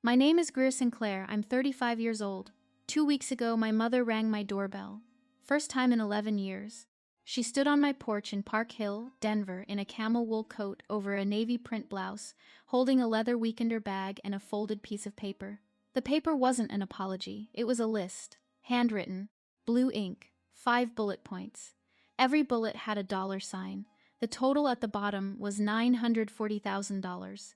My name is Greer Sinclair. I'm 35 years old. 2 weeks ago, my mother rang my doorbell. First time in 11 years. She stood on my porch in Park Hill, Denver, in a camel wool coat over a navy print blouse, holding a leather weekender bag and a folded piece of paper. The paper wasn't an apology, it was a list. Handwritten. Blue ink. 5 bullet points. Every bullet had a dollar sign. The total at the bottom was $940,000.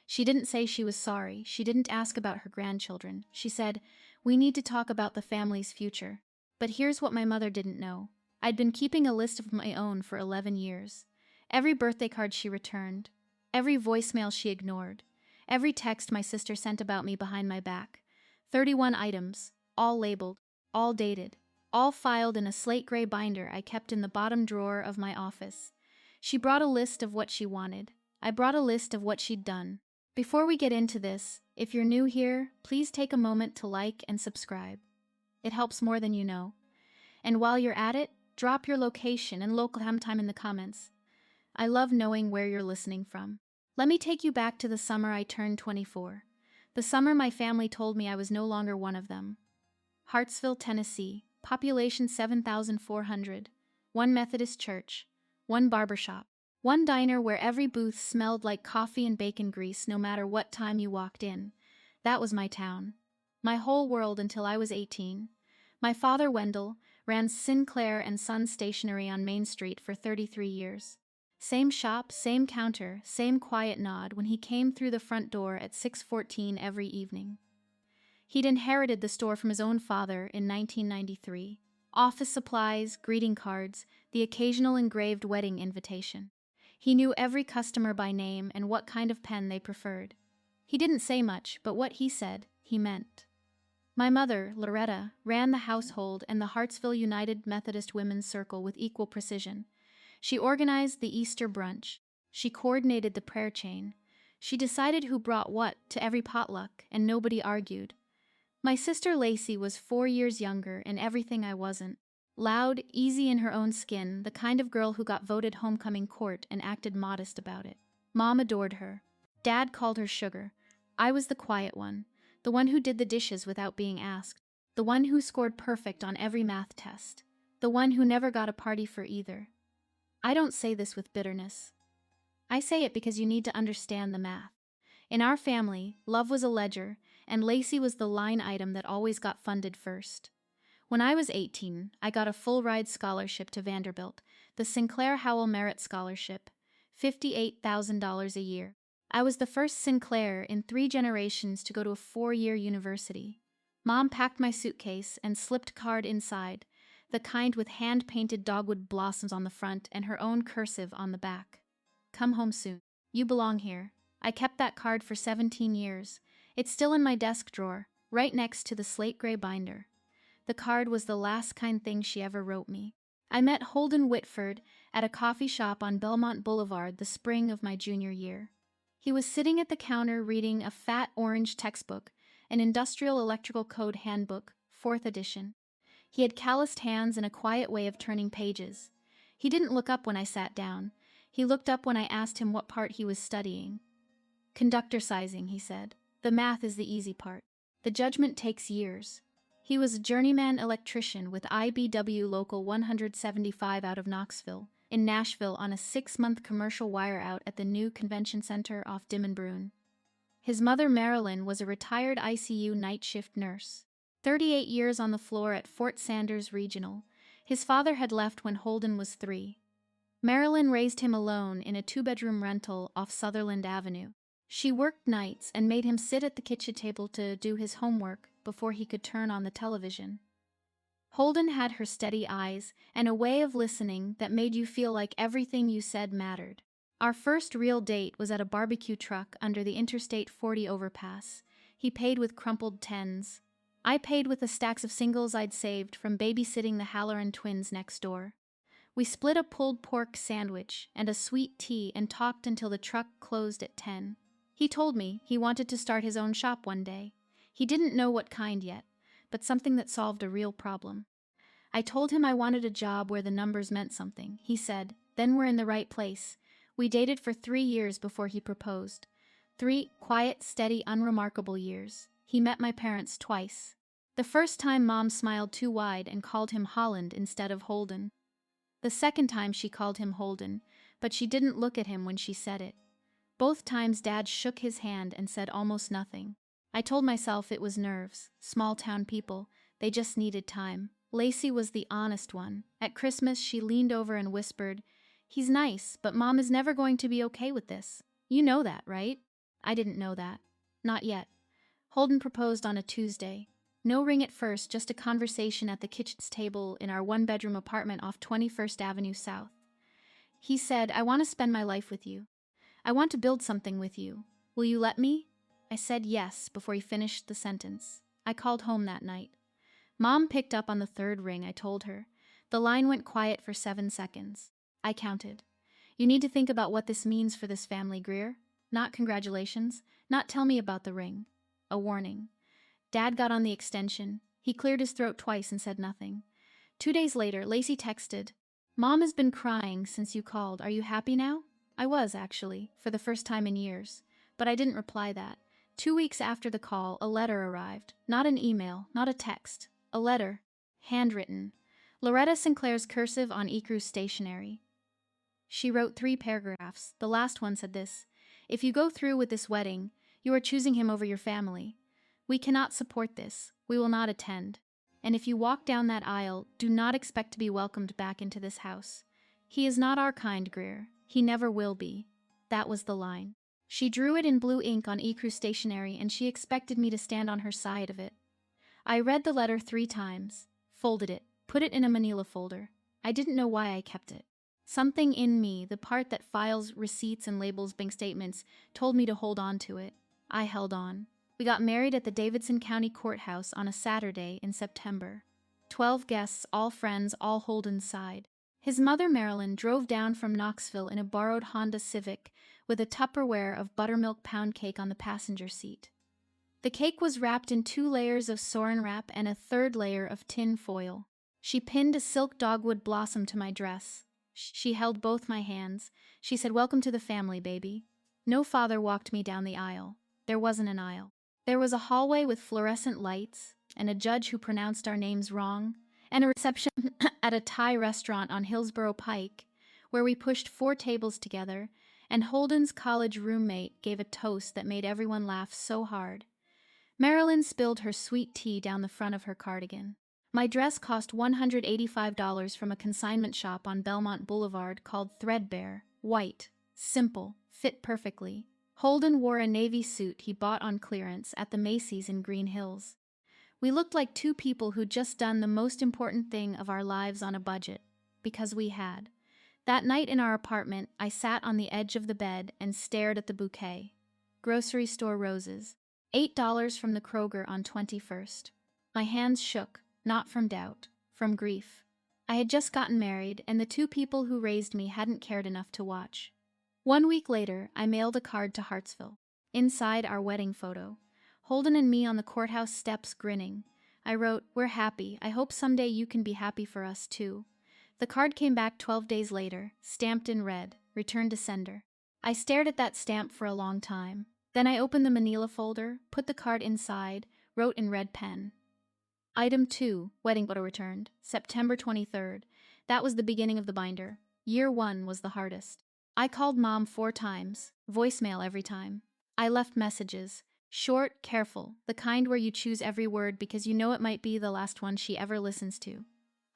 She didn't say she was sorry. She didn't ask about her grandchildren. She said, "We need to talk about the family's future." But here's what my mother didn't know. I'd been keeping a list of my own for 11 years. Every birthday card she returned. Every voicemail she ignored. Every text my sister sent about me behind my back. 31 items, all labeled, all dated, all filed in a slate gray binder I kept in the bottom drawer of my office. She brought a list of what she wanted. I brought a list of what she'd done. Before we get into this, if you're new here, please take a moment to like and subscribe. It helps more than you know. And while you're at it, drop your location and local time in the comments. I love knowing where you're listening from. Let me take you back to the summer I turned 24. The summer my family told me I was no longer one of them. Hartsville, Tennessee, population 7,400, one Methodist church, one barbershop. One diner where every booth smelled like coffee and bacon grease no matter what time you walked in. That was my town. My whole world until I was 18. My father, Wendell, ran Sinclair and Sons Stationery on Main Street for 33 years. Same shop, same counter, same quiet nod when he came through the front door at 6:14 every evening. He'd inherited the store from his own father in 1993. Office supplies, greeting cards, the occasional engraved wedding invitation. He knew every customer by name and what kind of pen they preferred. He didn't say much, but what he said, he meant. My mother, Loretta, ran the household and the Hartsville United Methodist Women's Circle with equal precision. She organized the Easter brunch. She coordinated the prayer chain. She decided who brought what to every potluck, and nobody argued. My sister Lacey was 4 years younger and everything I wasn't. Loud, easy in her own skin, the kind of girl who got voted homecoming court and acted modest about it. Mom adored her. Dad called her sugar. I was the quiet one, the one who did the dishes without being asked, the one who scored perfect on every math test, the one who never got a party for either. I don't say this with bitterness. I say it because you need to understand the math. In our family, love was a ledger, and Lacey was the line item that always got funded first. When I was 18, I got a full-ride scholarship to Vanderbilt, the Sinclair Howell Merit Scholarship, $58,000 a year. I was the first Sinclair in 3 generations to go to a 4-year university. Mom packed my suitcase and slipped a card inside, the kind with hand-painted dogwood blossoms on the front and her own cursive on the back. Come home soon. You belong here. I kept that card for 17 years. It's still in my desk drawer, right next to the slate gray binder. The card was the last kind thing she ever wrote me. I met Holden Whitford at a coffee shop on Belmont Boulevard the spring of my junior year. He was sitting at the counter reading a fat orange textbook, an Industrial Electrical Code Handbook, 4th edition. He had calloused hands and a quiet way of turning pages. He didn't look up when I sat down. He looked up when I asked him what part he was studying. Conductor sizing, he said. The math is the easy part. The judgment takes years. He was a journeyman electrician with IBW Local 175 out of Knoxville, in Nashville on a 6-month commercial wire out at the new convention center off Dimmenbrunn. His mother, Marilyn, was a retired ICU night shift nurse. 38 years on the floor at Fort Sanders Regional. His father had left when Holden was 3. Marilyn raised him alone in a 2-bedroom rental off Sutherland Avenue. She worked nights and made him sit at the kitchen table to do his homework before he could turn on the television. Holden had her steady eyes and a way of listening that made you feel like everything you said mattered. Our first real date was at a barbecue truck under the Interstate 40 overpass. He paid with crumpled tens. I paid with the stacks of singles I'd saved from babysitting the Halloran twins next door. We split a pulled pork sandwich and a sweet tea and talked until the truck closed at 10. He told me he wanted to start his own shop one day. He didn't know what kind yet, but something that solved a real problem. I told him I wanted a job where the numbers meant something. He said, "Then we're in the right place." We dated for 3 years before he proposed. 3 quiet, steady, unremarkable years. He met my parents twice. The first time Mom smiled too wide and called him Holland instead of Holden. The second time she called him Holden, but she didn't look at him when she said it. Both times Dad shook his hand and said almost nothing. I told myself it was nerves, small-town people, they just needed time. Lacey was the honest one. At Christmas, she leaned over and whispered, "He's nice, but Mom is never going to be okay with this. You know that, right?" I didn't know that. Not yet. Holden proposed on a Tuesday. No ring at first, just a conversation at the kitchen table in our one-bedroom apartment off 21st Avenue South. He said, "I want to spend my life with you. I want to build something with you. Will you let me?" I said yes before he finished the sentence. I called home that night. Mom picked up on the third ring, I told her. The line went quiet for 7 seconds. I counted. "You need to think about what this means for this family, Greer. Not congratulations. Not tell me about the ring. A warning." Dad got on the extension. He cleared his throat twice and said nothing. 2 days later, Lacey texted, "Mom has been crying since you called. Are you happy now?" I was, actually, for the first time in years. But I didn't reply that. 2 weeks after the call, a letter arrived. Not an email, not a text. A letter. Handwritten. Loretta Sinclair's cursive on ecru stationery. She wrote 3 paragraphs. The last one said this: "If you go through with this wedding, you are choosing him over your family. We cannot support this. We will not attend. And if you walk down that aisle, do not expect to be welcomed back into this house. He is not our kind, Greer. He never will be." That was the line. She drew it in blue ink on ecru stationery, and she expected me to stand on her side of it. I read the letter 3 times, folded it, put it in a manila folder. I didn't know why I kept it. Something in me, the part that files receipts and labels bank statements, told me to hold on to it. I held on. We got married at the Davidson County Courthouse on a Saturday in September. 12 guests, all friends, all Holden's side. His mother, Marilyn, drove down from Knoxville in a borrowed Honda Civic with a Tupperware of buttermilk pound cake on the passenger seat. The cake was wrapped in 2 layers of saran wrap and a 3rd layer of tin foil. She pinned a silk dogwood blossom to my dress. She held both my hands. She said, "Welcome to the family, baby." No father walked me down the aisle. There wasn't an aisle. There was a hallway with fluorescent lights, and a judge who pronounced our names wrong, and a reception at a Thai restaurant on Hillsborough Pike, where we pushed 4 tables together, and Holden's college roommate gave a toast that made everyone laugh so hard. Marilyn spilled her sweet tea down the front of her cardigan. My dress cost $185 from a consignment shop on Belmont Boulevard called Threadbare. White, simple, fit perfectly. Holden wore a navy suit he bought on clearance at the Macy's in Green Hills. We looked like 2 people who'd just done the most important thing of our lives on a budget, because we had. That night in our apartment, I sat on the edge of the bed and stared at the bouquet. Grocery store roses. $8 from the Kroger on 21st. My hands shook, not from doubt, from grief. I had just gotten married, and the 2 people who raised me hadn't cared enough to watch. 1 week later, I mailed a card to Hartsville. Inside, our wedding photo. Holden and me on the courthouse steps grinning. I wrote, "We're happy. I hope someday you can be happy for us, too." The card came back 12 days later, stamped in red, returned to sender. I stared at that stamp for a long time. Then I opened the manila folder, put the card inside, wrote in red pen. Item 2, wedding photo returned, September 23rd. That was the beginning of the binder. Year 1 was the hardest. I called Mom 4 times, voicemail every time. I left messages, short, careful, the kind where you choose every word because you know it might be the last one she ever listens to.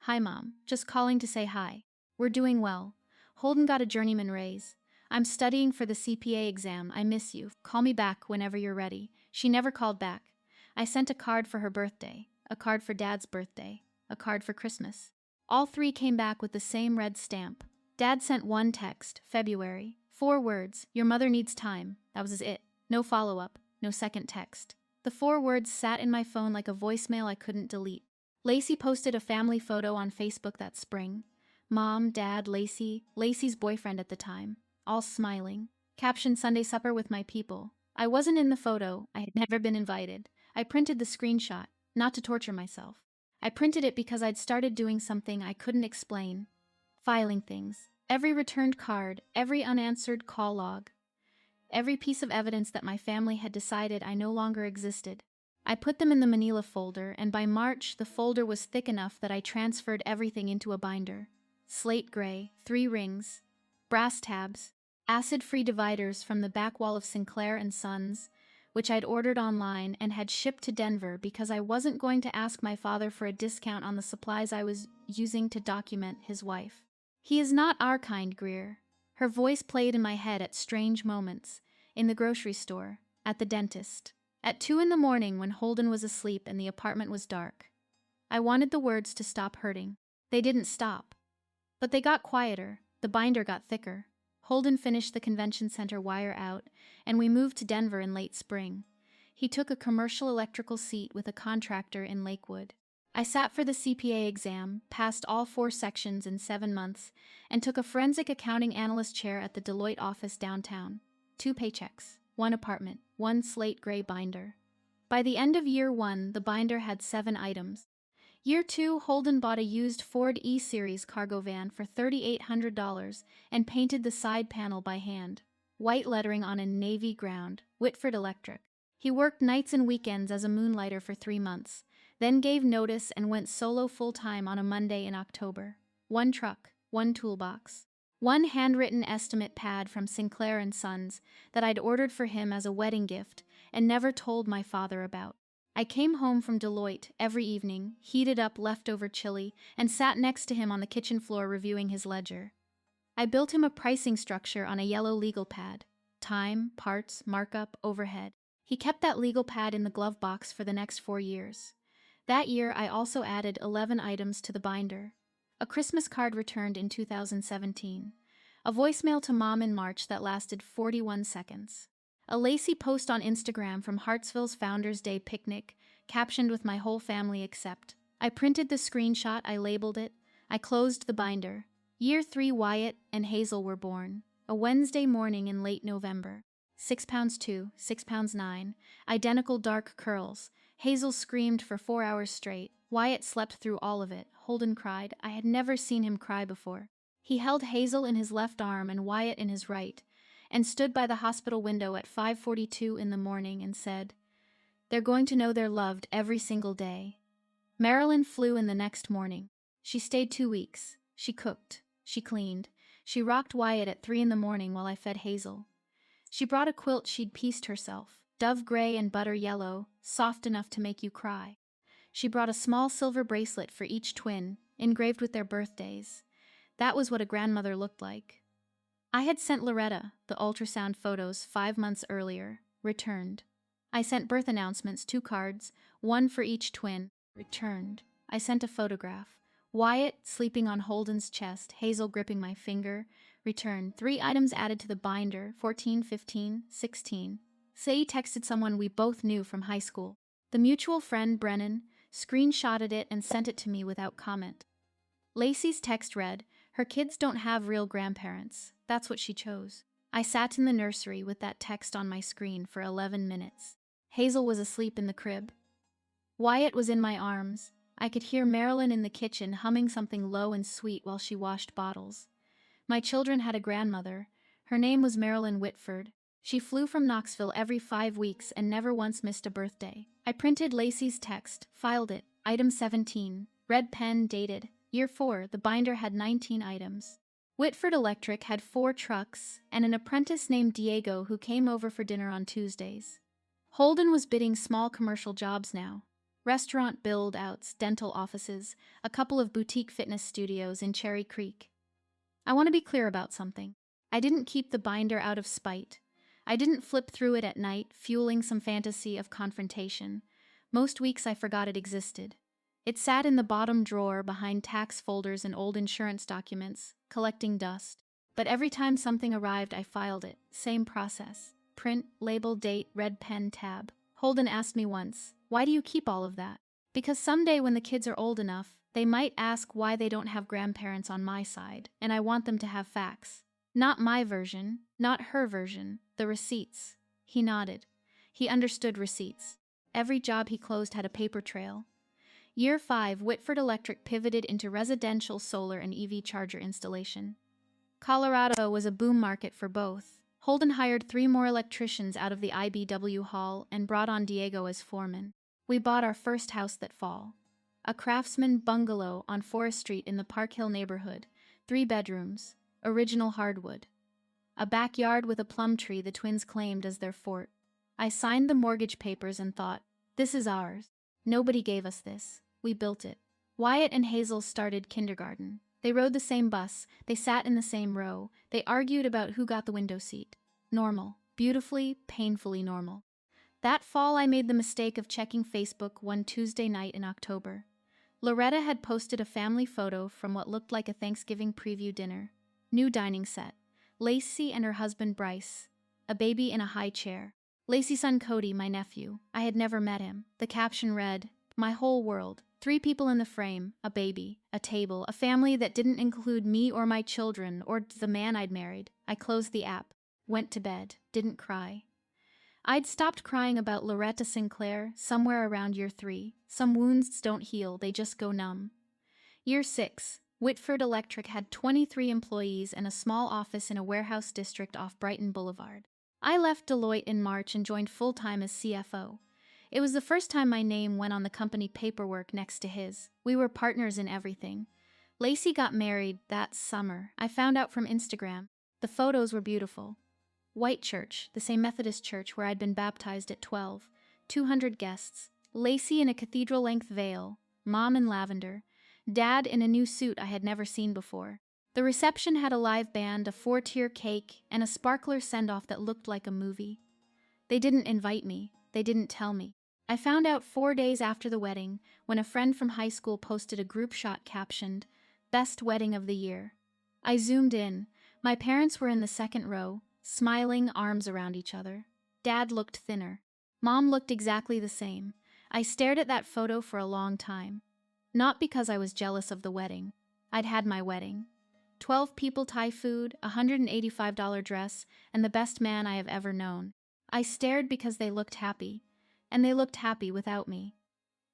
"Hi, Mom. Just calling to say hi. We're doing well. Holden got a journeyman raise. I'm studying for the CPA exam. I miss you. Call me back whenever you're ready." She never called back. I sent a card for her birthday, a card for Dad's birthday, a card for Christmas. All 3 came back with the same red stamp. Dad sent 1 text, February. 4 words, "Your mother needs time." That was it. No follow-up, no second text. The 4 words sat in my phone like a voicemail I couldn't delete. Lacey posted a family photo on Facebook that spring. Mom, Dad, Lacey, Lacey's boyfriend at the time, all smiling. Caption, "Sunday supper with my people." I wasn't in the photo. I had never been invited. I printed the screenshot, not to torture myself. I printed it because I'd started doing something I couldn't explain. Filing things. Every returned card, every unanswered call log. every piece of evidence that my family had decided I no longer existed. I put them in the manila folder, and by March, the folder was thick enough that I transferred everything into a binder. Slate gray, 3 rings, brass tabs, acid-free dividers from the back wall of Sinclair and Sons, which I'd ordered online and had shipped to Denver because I wasn't going to ask my father for a discount on the supplies I was using to document his wife. He is not our kind, Greer. Her voice played in my head at strange moments, in the grocery store, at the dentist, at 2 in the morning when Holden was asleep and the apartment was dark. I wanted the words to stop hurting. They didn't stop. But they got quieter, the binder got thicker. Holden finished the convention center wire out, and we moved to Denver in late spring. He took a commercial electrical seat with a contractor in Lakewood. I sat for the CPA exam, passed all 4 sections in 7 months, and took a forensic accounting analyst chair at the Deloitte office downtown. 2 paychecks, 1 apartment, 1 slate gray binder. By the end of year 1, the binder had 7 items. Year 2, Holden bought a used Ford E-Series cargo van for $3,800 and painted the side panel by hand. White lettering on a navy ground, Whitford Electric. He worked nights and weekends as a moonlighter for 3 months, then gave notice and went solo full-time on a Monday in October. 1 truck, 1 toolbox, 1 handwritten estimate pad from Sinclair and Sons that I'd ordered for him as a wedding gift and never told my father about. I came home from Deloitte every evening, heated up leftover chili, and sat next to him on the kitchen floor reviewing his ledger. I built him a pricing structure on a yellow legal pad. Time, parts, markup, overhead. He kept that legal pad in the glove box for the next 4 years. That year, I also added 11 items to the binder. A Christmas card returned in 2017. A voicemail to Mom in March that lasted 41 seconds. A Lacey post on Instagram from Hartsville's Founders Day picnic, captioned with my whole family except. I printed the screenshot, I labeled it. I closed the binder. Year 3, Wyatt and Hazel were born. A Wednesday morning in late November. 6 pounds 2, 6 pounds 9, identical dark curls. Hazel screamed for 4 hours straight. Wyatt slept through all of it. Holden cried. I had never seen him cry before. He held Hazel in his left arm and Wyatt in his right, and stood by the hospital window at 5:42 in the morning and said, "They're going to know they're loved every single day." Marilyn flew in the next morning. She stayed 2 weeks. She cooked. She cleaned. She rocked Wyatt at 3 in the morning while I fed Hazel. She brought a quilt she'd pieced herself, dove gray and butter yellow, soft enough to make you cry. She brought a small silver bracelet for each twin, engraved with their birthdays. That was what a grandmother looked like. I had sent Loretta the ultrasound photos 5 months earlier, returned. I sent birth announcements, 2 cards, 1 for each twin, returned. I sent a photograph. Wyatt sleeping on Holden's chest, Hazel gripping my finger, returned. 3 items added to the binder, 14, 15, 16. Say texted someone we both knew from high school. The mutual friend, Brennan, screenshotted it and sent it to me without comment. Lacey's text read, "Her kids don't have real grandparents." That's what she chose. I sat in the nursery with that text on my screen for 11 minutes. Hazel was asleep in the crib. Wyatt was in my arms. I could hear Marilyn in the kitchen humming something low and sweet while she washed bottles. My children had a grandmother. Her name was Marilyn Whitford. She flew from Knoxville every 5 weeks and never once missed a birthday. I printed Lacey's text, filed it, item 17, red pen, dated. Year 4, the binder had 19 items. Whitford Electric had 4 trucks and an apprentice named Diego who came over for dinner on Tuesdays. Holden was bidding small commercial jobs now. Restaurant build-outs, dental offices, a couple of boutique fitness studios in Cherry Creek. I want to be clear about something. I didn't keep the binder out of spite. I didn't flip through it at night, fueling some fantasy of confrontation. Most weeks I forgot it existed. It sat in the bottom drawer behind tax folders and old insurance documents, collecting dust. But every time something arrived, I filed it. Same process. Print, label, date, red pen, tab. Holden asked me once, "Why do you keep all of that?" Because someday when the kids are old enough, they might ask why they don't have grandparents on my side, and I want them to have facts. Not my version, not her version, the receipts. He nodded. He understood receipts. Every job he closed had a paper trail. Year 5, Whitford Electric pivoted into residential solar and EV charger installation. Colorado was a boom market for both. Holden hired 3 more electricians out of the IBW hall and brought on Diego as foreman. We bought our first house that fall. A craftsman bungalow on Forest Street in the Park Hill neighborhood, 3 bedrooms, original hardwood. A backyard with a plum tree the twins claimed as their fort. I signed the mortgage papers and thought, this is ours. Nobody gave us this. We built it. Wyatt and Hazel started kindergarten. They rode the same bus. They sat in the same row. They argued about who got the window seat. Normal. Beautifully, painfully normal. That fall, I made the mistake of checking Facebook one Tuesday night in October. Loretta had posted a family photo from what looked like a Thanksgiving preview dinner. New dining set. Lacey and her husband Bryce. A baby in a high chair. Lacey's son Cody, my nephew. I had never met him. The caption read, "My whole world. 3 people in the frame, a baby, a table, a family that didn't include me or my children or the man I'd married." I closed the app, went to bed, didn't cry. I'd stopped crying about Loretta Sinclair somewhere around year 3. Some wounds don't heal, they just go numb. Year 6, Whitford Electric had 23 employees and a small office in a warehouse district off Brighton Boulevard. I left Deloitte in March and joined full-time as CFO. It was the first time my name went on the company paperwork next to his. We were partners in everything. Lacey got married that summer. I found out from Instagram. The photos were beautiful. White church, the same Methodist church where I'd been baptized at 12. 200 guests. Lacey in a cathedral-length veil. Mom in lavender. Dad in a new suit I had never seen before. The reception had a live band, a 4-tier cake, and a sparkler send-off that looked like a movie. They didn't invite me. They didn't tell me. I found out 4 days after the wedding when a friend from high school posted a group shot captioned, "Best Wedding of the Year." I zoomed in. My parents were in the second row, smiling, arms around each other. Dad looked thinner. Mom looked exactly the same. I stared at that photo for a long time. Not because I was jealous of the wedding. I'd had my wedding. 12 people, Thai food, a $185 dress, and the best man I have ever known. I stared because they looked happy. And they looked happy without me.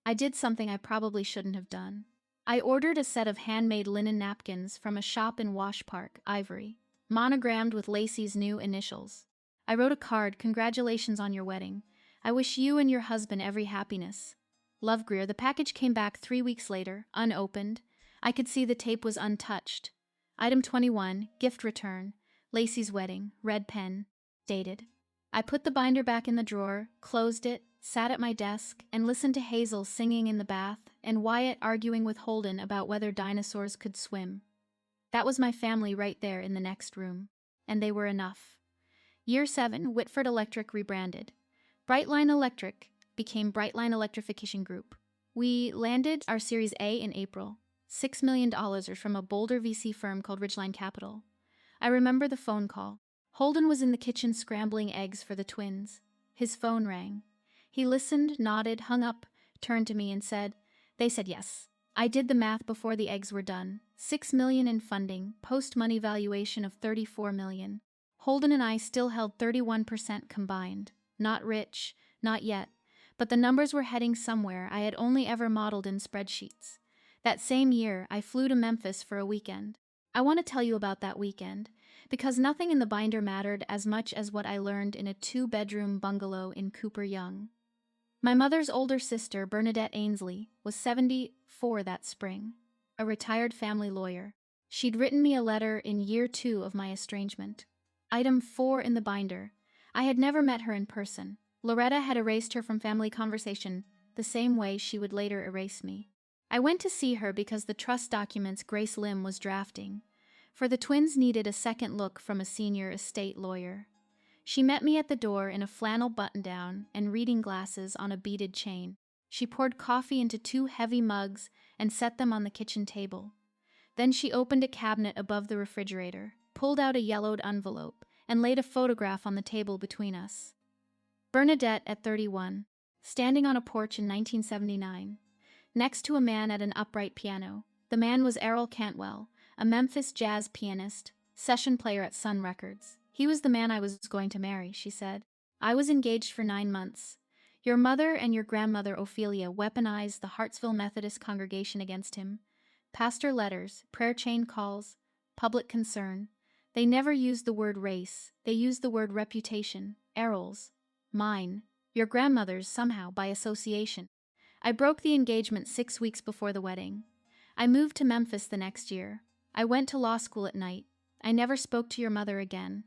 I did something I probably shouldn't have done. I ordered a set of handmade linen napkins from a shop in Wash Park, Ivory, monogrammed with Lacey's new initials. I wrote a card, "Congratulations on your wedding. I wish you and your husband every happiness. Love, Greer." The package came back 3 weeks later, unopened. I could see the tape was untouched. Item 21, gift return, Lacey's wedding, red pen, dated. I put the binder back in the drawer, closed it, sat at my desk, and listened to Hazel singing in the bath and Wyatt arguing with Holden about whether dinosaurs could swim. That was my family right there in the next room. And they were enough. Year 7, Whitford Electric rebranded. Brightline Electric became Brightline Electrification Group. We landed our Series A in April. $6 million from a Boulder VC firm called Ridgeline Capital. I remember the phone call. Holden was in the kitchen scrambling eggs for the twins. His phone rang. He listened, nodded, hung up, turned to me and said, "They said yes." I did the math before the eggs were done. $6 million in funding, post-money valuation of $34 million. Holden and I still held 31% combined. Not rich, not yet, but the numbers were heading somewhere I had only ever modeled in spreadsheets. That same year, I flew to Memphis for a weekend. I want to tell you about that weekend, because nothing in the binder mattered as much as what I learned in a 2-bedroom bungalow in Cooper Young. My mother's older sister, Bernadette Ainsley, was 74 that spring, a retired family lawyer. She'd written me a letter in year 2 of my estrangement. Item 4 in the binder. I had never met her in person. Loretta had erased her from family conversation, the same way she would later erase me. I went to see her because the trust documents Grace Lim was drafting, for the twins needed a second look from a senior estate lawyer. She met me at the door in a flannel button-down and reading glasses on a beaded chain. She poured coffee into 2 heavy mugs and set them on the kitchen table. Then she opened a cabinet above the refrigerator, pulled out a yellowed envelope, and laid a photograph on the table between us. Bernadette at 31, standing on a porch in 1979, next to a man at an upright piano. The man was Errol Cantwell, a Memphis jazz pianist, session player at Sun Records. "He was the man I was going to marry," she said. "I was engaged for 9 months. Your mother and your grandmother Ophelia weaponized the Hartsville Methodist congregation against him. Pastor letters, prayer chain calls, public concern. They never used the word race, they used the word reputation. Errol's. Mine. Your grandmother's somehow by association. I broke the engagement 6 weeks before the wedding. I moved to Memphis the next year. I went to law school at night. I never spoke to your mother again.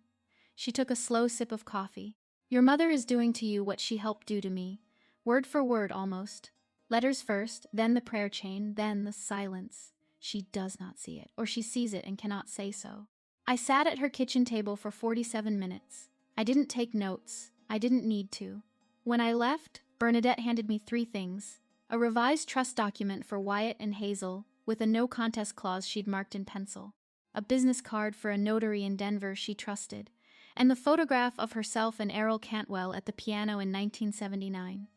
She took a slow sip of coffee. Your mother is doing to you what she helped do to me. Word for word almost. Letters first, then the prayer chain, then the silence. She does not see it, or she sees it and cannot say so. I sat at her kitchen table for 47 minutes. I didn't take notes. I didn't need to. When I left, Bernadette handed me 3 things. A revised trust document for Wyatt and Hazel, with a no contest clause she'd marked in pencil. A business card for a notary in Denver she trusted, and the photograph of herself and Errol Cantwell at the piano in 1979.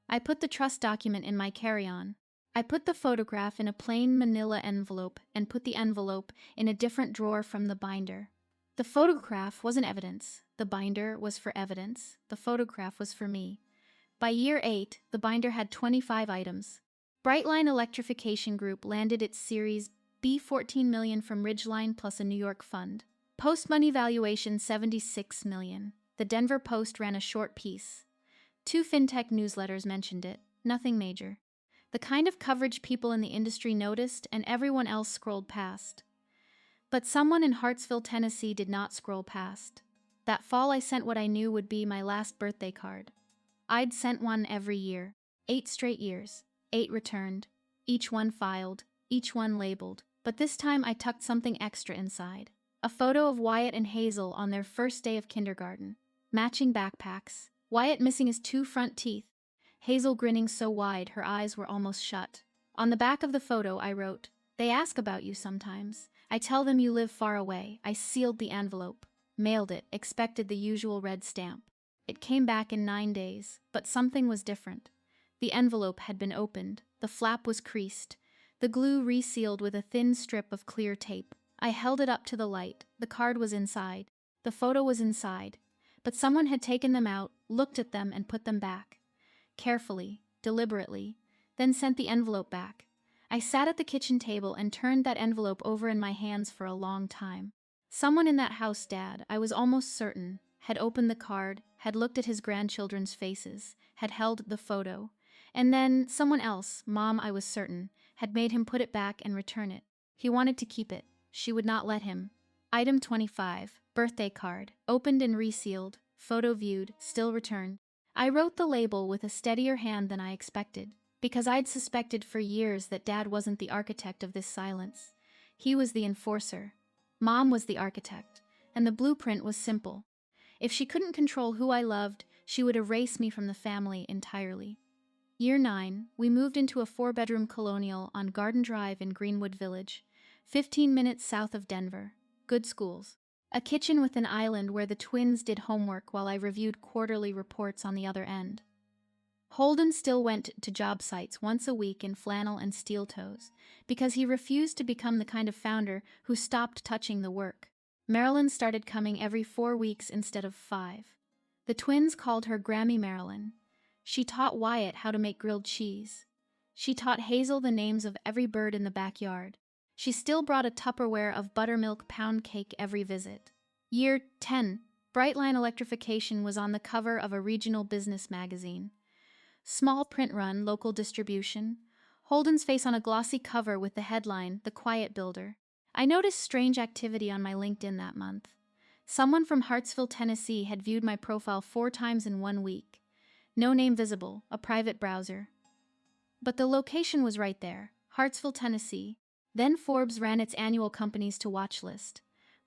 I put the trust document in my carry-on. I put the photograph in a plain manila envelope and put the envelope in a different drawer from the binder. The photograph wasn't evidence. The binder was for evidence. The photograph was for me. By year 8, the binder had 25 items. Brightline Electrification Group landed its Series B $14 million from Ridgeline plus a New York fund. Post-money valuation $76 million. The Denver Post ran a short piece. 2 fintech newsletters mentioned it. Nothing major. The kind of coverage people in the industry noticed and everyone else scrolled past. But someone in Hartsville, Tennessee did not scroll past. That fall I sent what I knew would be my last birthday card. I'd sent one every year. 8 straight years. 8 returned. Each one filed. Each one labeled. But this time I tucked something extra inside. A photo of Wyatt and Hazel on their first day of kindergarten. Matching backpacks. Wyatt missing his 2 front teeth. Hazel grinning so wide her eyes were almost shut. On the back of the photo I wrote, "They ask about you sometimes. I tell them you live far away." I sealed the envelope. Mailed it, expected the usual red stamp. It came back in 9 days, but something was different. The envelope had been opened. The flap was creased. The glue resealed with a thin strip of clear tape. I held it up to the light. The card was inside. The photo was inside. But someone had taken them out, looked at them, and put them back. Carefully, deliberately, then sent the envelope back. I sat at the kitchen table and turned that envelope over in my hands for a long time. Someone in that house, Dad, I was almost certain, had opened the card, had looked at his grandchildren's faces, had held the photo, and then someone else, Mom I was certain, had made him put it back and return it. He wanted to keep it. She would not let him. Item 25, birthday card, opened and resealed, photo viewed, still returned. I wrote the label with a steadier hand than I expected, because I'd suspected for years that Dad wasn't the architect of this silence. He was the enforcer. Mom was the architect, and the blueprint was simple. If she couldn't control who I loved, she would erase me from the family entirely. Year 9, we moved into a 4-bedroom colonial on Garden Drive in Greenwood Village, 15 minutes south of Denver. Good schools. A kitchen with an island where the twins did homework while I reviewed quarterly reports on the other end. Holden still went to job sites once a week in flannel and steel toes, because he refused to become the kind of founder who stopped touching the work. Marilyn started coming every 4 weeks instead of 5. The twins called her Grammy Marilyn. She taught Wyatt how to make grilled cheese. She taught Hazel the names of every bird in the backyard. She still brought a Tupperware of buttermilk pound cake every visit. Year 10, Brightline Electrification was on the cover of a regional business magazine. Small print run, local distribution. Holden's face on a glossy cover with the headline, "The Quiet Builder." I noticed strange activity on my LinkedIn that month. Someone from Hartsville, Tennessee had viewed my profile 4 times in 1 week. No name visible, a private browser. But the location was right there, Hartsville, Tennessee. Then Forbes ran its annual companies to watch list.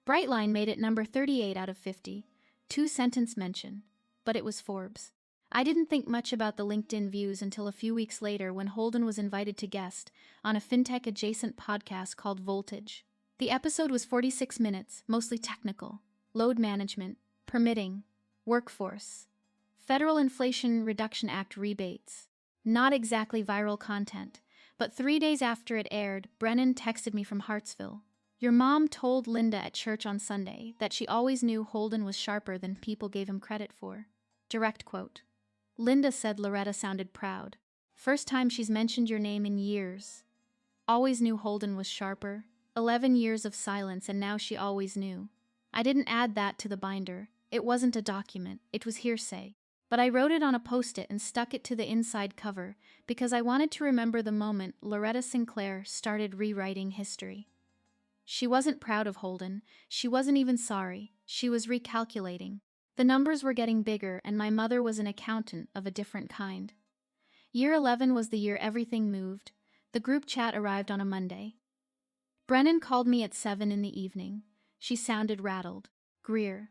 Brightline made it number 38 out of 50, 2-sentence mention, but it was Forbes. I didn't think much about the LinkedIn views until a few weeks later when Holden was invited to guest on a fintech-adjacent podcast called Voltage. The episode was 46 minutes, mostly technical. Load management, permitting, workforce, Federal Inflation Reduction Act rebates. Not exactly viral content, but 3 days after it aired, Brennan texted me from Hartsville. "Your mom told Linda at church on Sunday that she always knew Holden was sharper than people gave him credit for." Direct quote. Linda said Loretta sounded proud. "First time she's mentioned your name in years. Always knew Holden was sharper. 11 years of silence and now she always knew." I didn't add that to the binder. It wasn't a document, it was hearsay. But I wrote it on a post-it and stuck it to the inside cover because I wanted to remember the moment Loretta Sinclair started rewriting history. She wasn't proud of Holden. She wasn't even sorry. She was recalculating. The numbers were getting bigger, and my mother was an accountant of a different kind. Year 11 was the year everything moved. The group chat arrived on a Monday. Brennan called me at 7 in the evening. She sounded rattled. Greer.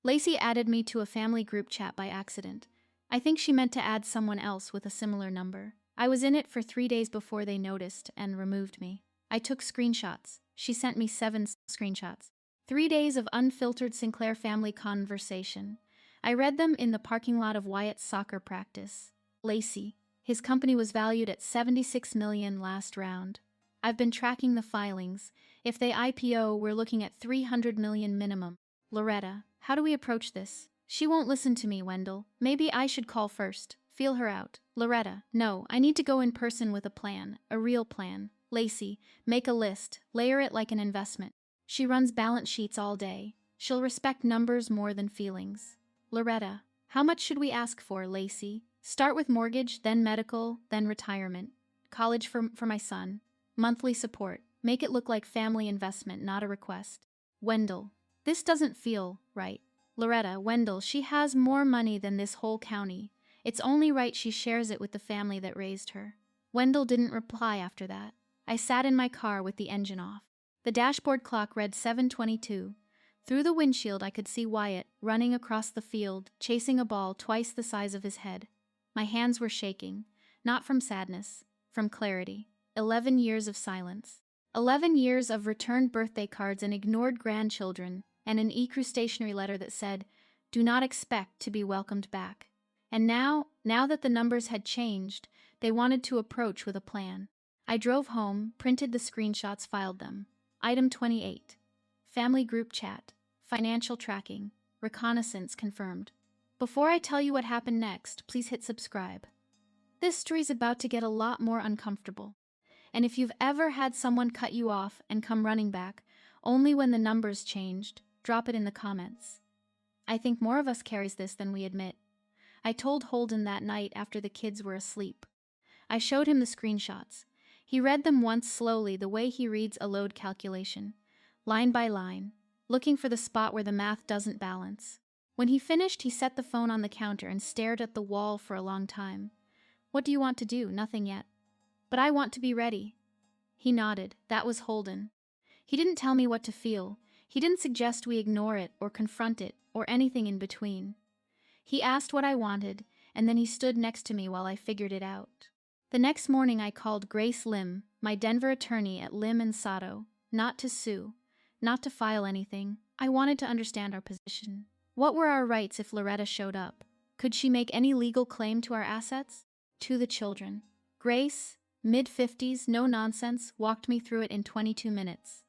Lacey added me to a family group chat by accident. I think she meant to add someone else with a similar number. I was in it for 3 days before they noticed and removed me. I took screenshots. She sent me 7 screenshots. 3 days of unfiltered Sinclair family conversation. I read them in the parking lot of Wyatt's soccer practice. Lacey. His company was valued at $76 million last round. I've been tracking the filings. If they IPO, we're looking at $300 million minimum. Loretta, how do we approach this? She won't listen to me, Wendell. Maybe I should call first. Feel her out. Loretta, no, I need to go in person with a plan. A real plan. Lacey, make a list. Layer it like an investment. She runs balance sheets all day. She'll respect numbers more than feelings. Loretta, how much should we ask for, Lacey? Start with mortgage, then medical, then retirement. College for my son. Monthly support. Make it look like family investment, not a request. Wendell, this doesn't feel right. Loretta, Wendell, she has more money than this whole county. It's only right she shares it with the family that raised her. Wendell didn't reply after that. I sat in my car with the engine off. The dashboard clock read 7:22. Through the windshield I could see Wyatt running across the field, chasing a ball twice the size of his head. My hands were shaking, not from sadness, from clarity. 11 years of silence. 11 years of returned birthday cards and ignored grandchildren, and an ecru stationery letter that said, "Do not expect to be welcomed back." And now that the numbers had changed, they wanted to approach with a plan. I drove home, printed the screenshots, filed them. Item 28. Family group chat. Financial tracking. Reconnaissance confirmed. Before I tell you what happened next, please hit subscribe. This story's about to get a lot more uncomfortable. And if you've ever had someone cut you off and come running back, only when the numbers changed, drop it in the comments. I think more of us carries this than we admit. I told Holden that night after the kids were asleep. I showed him the screenshots. He read them once slowly, the way he reads a load calculation, line by line, looking for the spot where the math doesn't balance. When he finished, he set the phone on the counter and stared at the wall for a long time. What do you want to do? Nothing yet. But I want to be ready. He nodded. That was Holden. He didn't tell me what to feel. He didn't suggest we ignore it or confront it or anything in between. He asked what I wanted, and then he stood next to me while I figured it out. The next morning I called Grace Lim, my Denver attorney at Lim & Sato, not to sue, not to file anything. I wanted to understand our position. What were our rights if Loretta showed up? Could she make any legal claim to our assets? To the children. Grace, mid-50s, no nonsense, walked me through it in 22 minutes.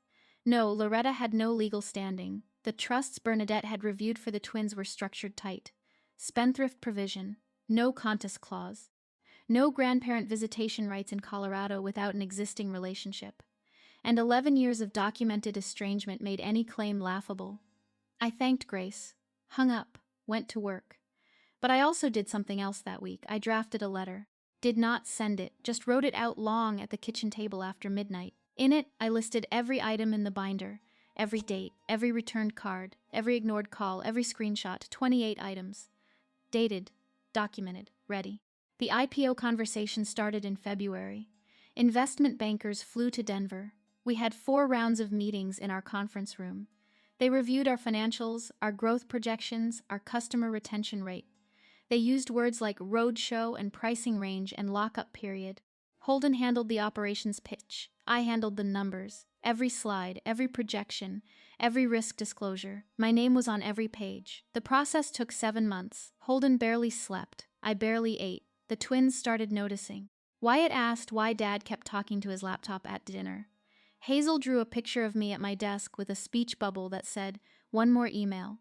No, Loretta had no legal standing. The trusts Bernadette had reviewed for the twins were structured tight. Spendthrift provision. No contest clause. No grandparent visitation rights in Colorado without an existing relationship. And 11 years of documented estrangement made any claim laughable. I thanked Grace, hung up, went to work. But I also did something else that week. I drafted a letter. Did not send it, just wrote it out long at the kitchen table after midnight. In it, I listed every item in the binder, every date, every returned card, every ignored call, every screenshot, 28 items. Dated, documented, ready. The IPO conversation started in February. Investment bankers flew to Denver. We had 4 rounds of meetings in our conference room. They reviewed our financials, our growth projections, our customer retention rate. They used words like roadshow and pricing range and lockup period. Holden handled the operations pitch. I handled the numbers. Every slide, every projection, every risk disclosure. My name was on every page. The process took 7 months. Holden barely slept. I barely ate. The twins started noticing. Wyatt asked why Dad kept talking to his laptop at dinner. Hazel drew a picture of me at my desk with a speech bubble that said, "One more email."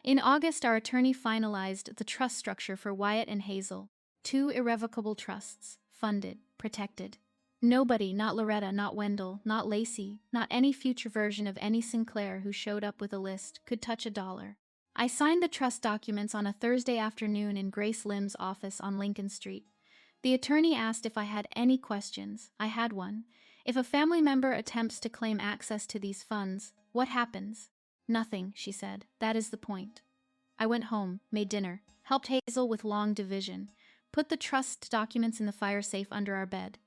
In August, our attorney finalized the trust structure for Wyatt and Hazel. 2 irrevocable trusts, funded, protected. Nobody, not Loretta, not Wendell, not Lacey, not any future version of any Sinclair who showed up with a list, could touch $1. I signed the trust documents on a Thursday afternoon in Grace Lim's office on Lincoln Street. The attorney asked if I had any questions. I had one. If a family member attempts to claim access to these funds, what happens? Nothing, she said. That is the point. I went home, made dinner, helped Hazel with long division, put the trust documents in the fire safe under our bed.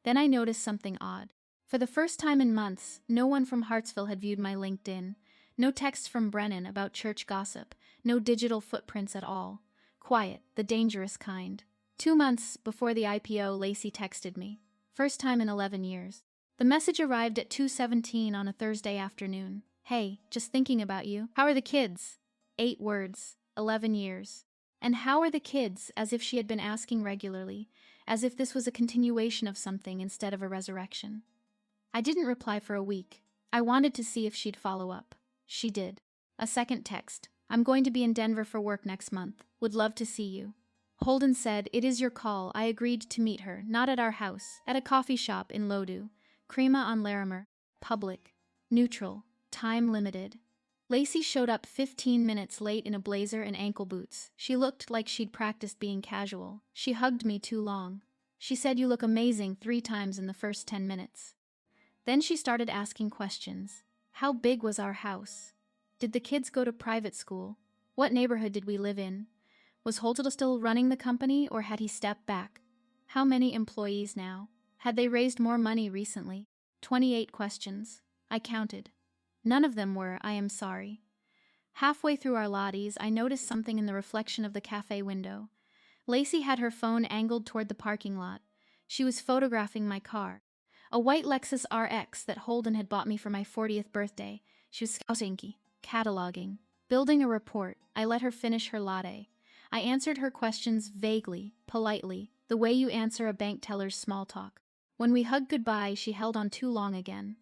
Then I noticed something odd. For the first time in months, no one from Hartsville had viewed my LinkedIn. No texts from Brennan about church gossip. No digital footprints at all. Quiet, the dangerous kind. 2 months before the IPO, Lacey texted me. First time in 11 years. The message arrived at 2:17 on a Thursday afternoon. Hey, just thinking about you. How are the kids? 8 words. 11 years. And how are the kids, as if she had been asking regularly, as if this was a continuation of something instead of a resurrection. I didn't reply for a week. I wanted to see if she'd follow up. She did. A second text. I'm going to be in Denver for work next month. Would love to see you. Holden said, it is your call. I agreed to meet her, not at our house, at a coffee shop in Loudoun. Crema on Larimer. Public. Neutral. Time limited. Lacey showed up 15 minutes late in a blazer and ankle boots. She looked like she'd practiced being casual. She hugged me too long. She said, you look amazing 3 times in the first 10 minutes. Then she started asking questions. How big was our house? Did the kids go to private school? What neighborhood did we live in? Was Holden still running the company, or had he stepped back? How many employees now? Had they raised more money recently? 28 questions. I counted. None of them were, I am sorry. Halfway through our lattes, I noticed something in the reflection of the cafe window. Lacey had her phone angled toward the parking lot. She was photographing my car. A white Lexus RX that Holden had bought me for my 40th birthday. She was scouting, cataloging, building a report. I let her finish her latte. I answered her questions vaguely, politely, the way you answer a bank teller's small talk. When we hugged goodbye, she held on too long again.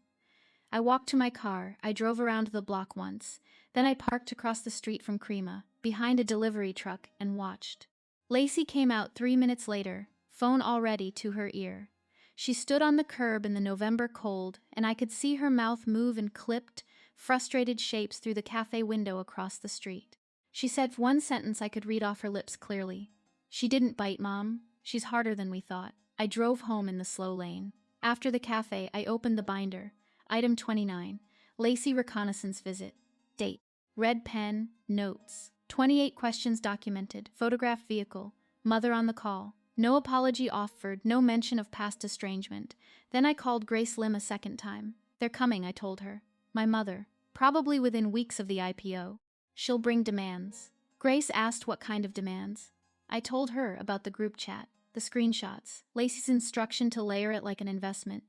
I walked to my car. I drove around the block once. Then I parked across the street from Crema, behind a delivery truck, and watched. Lacey came out 3 minutes later, phone already to her ear. She stood on the curb in the November cold, and I could see her mouth move in clipped, frustrated shapes through the cafe window across the street. She said one sentence I could read off her lips clearly. She didn't bite, Mom. She's harder than we thought. I drove home in the slow lane. After the cafe, I opened the binder. Item 29. Lacey reconnaissance visit. Date. Red pen. Notes. 28 questions documented. Photographed vehicle. Mother on the call. No apology offered. No mention of past estrangement. Then I called Grace Lim a second time. They're coming, I told her. My mother. Probably within weeks of the IPO. She'll bring demands. Grace asked what kind of demands. I told her about the group chat, the screenshots, Lacey's instruction to layer it like an investment.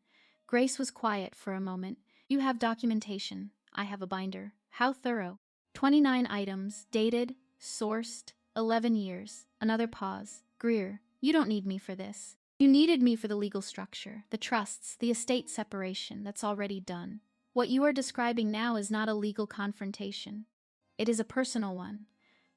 Grace was quiet for a moment. You have documentation. I have a binder. How thorough. 29 items, dated, sourced, 11 years. Another pause. Greer, you don't need me for this. You needed me for the legal structure, the trusts, the estate separation. That's already done. What you are describing now is not a legal confrontation. It is a personal one.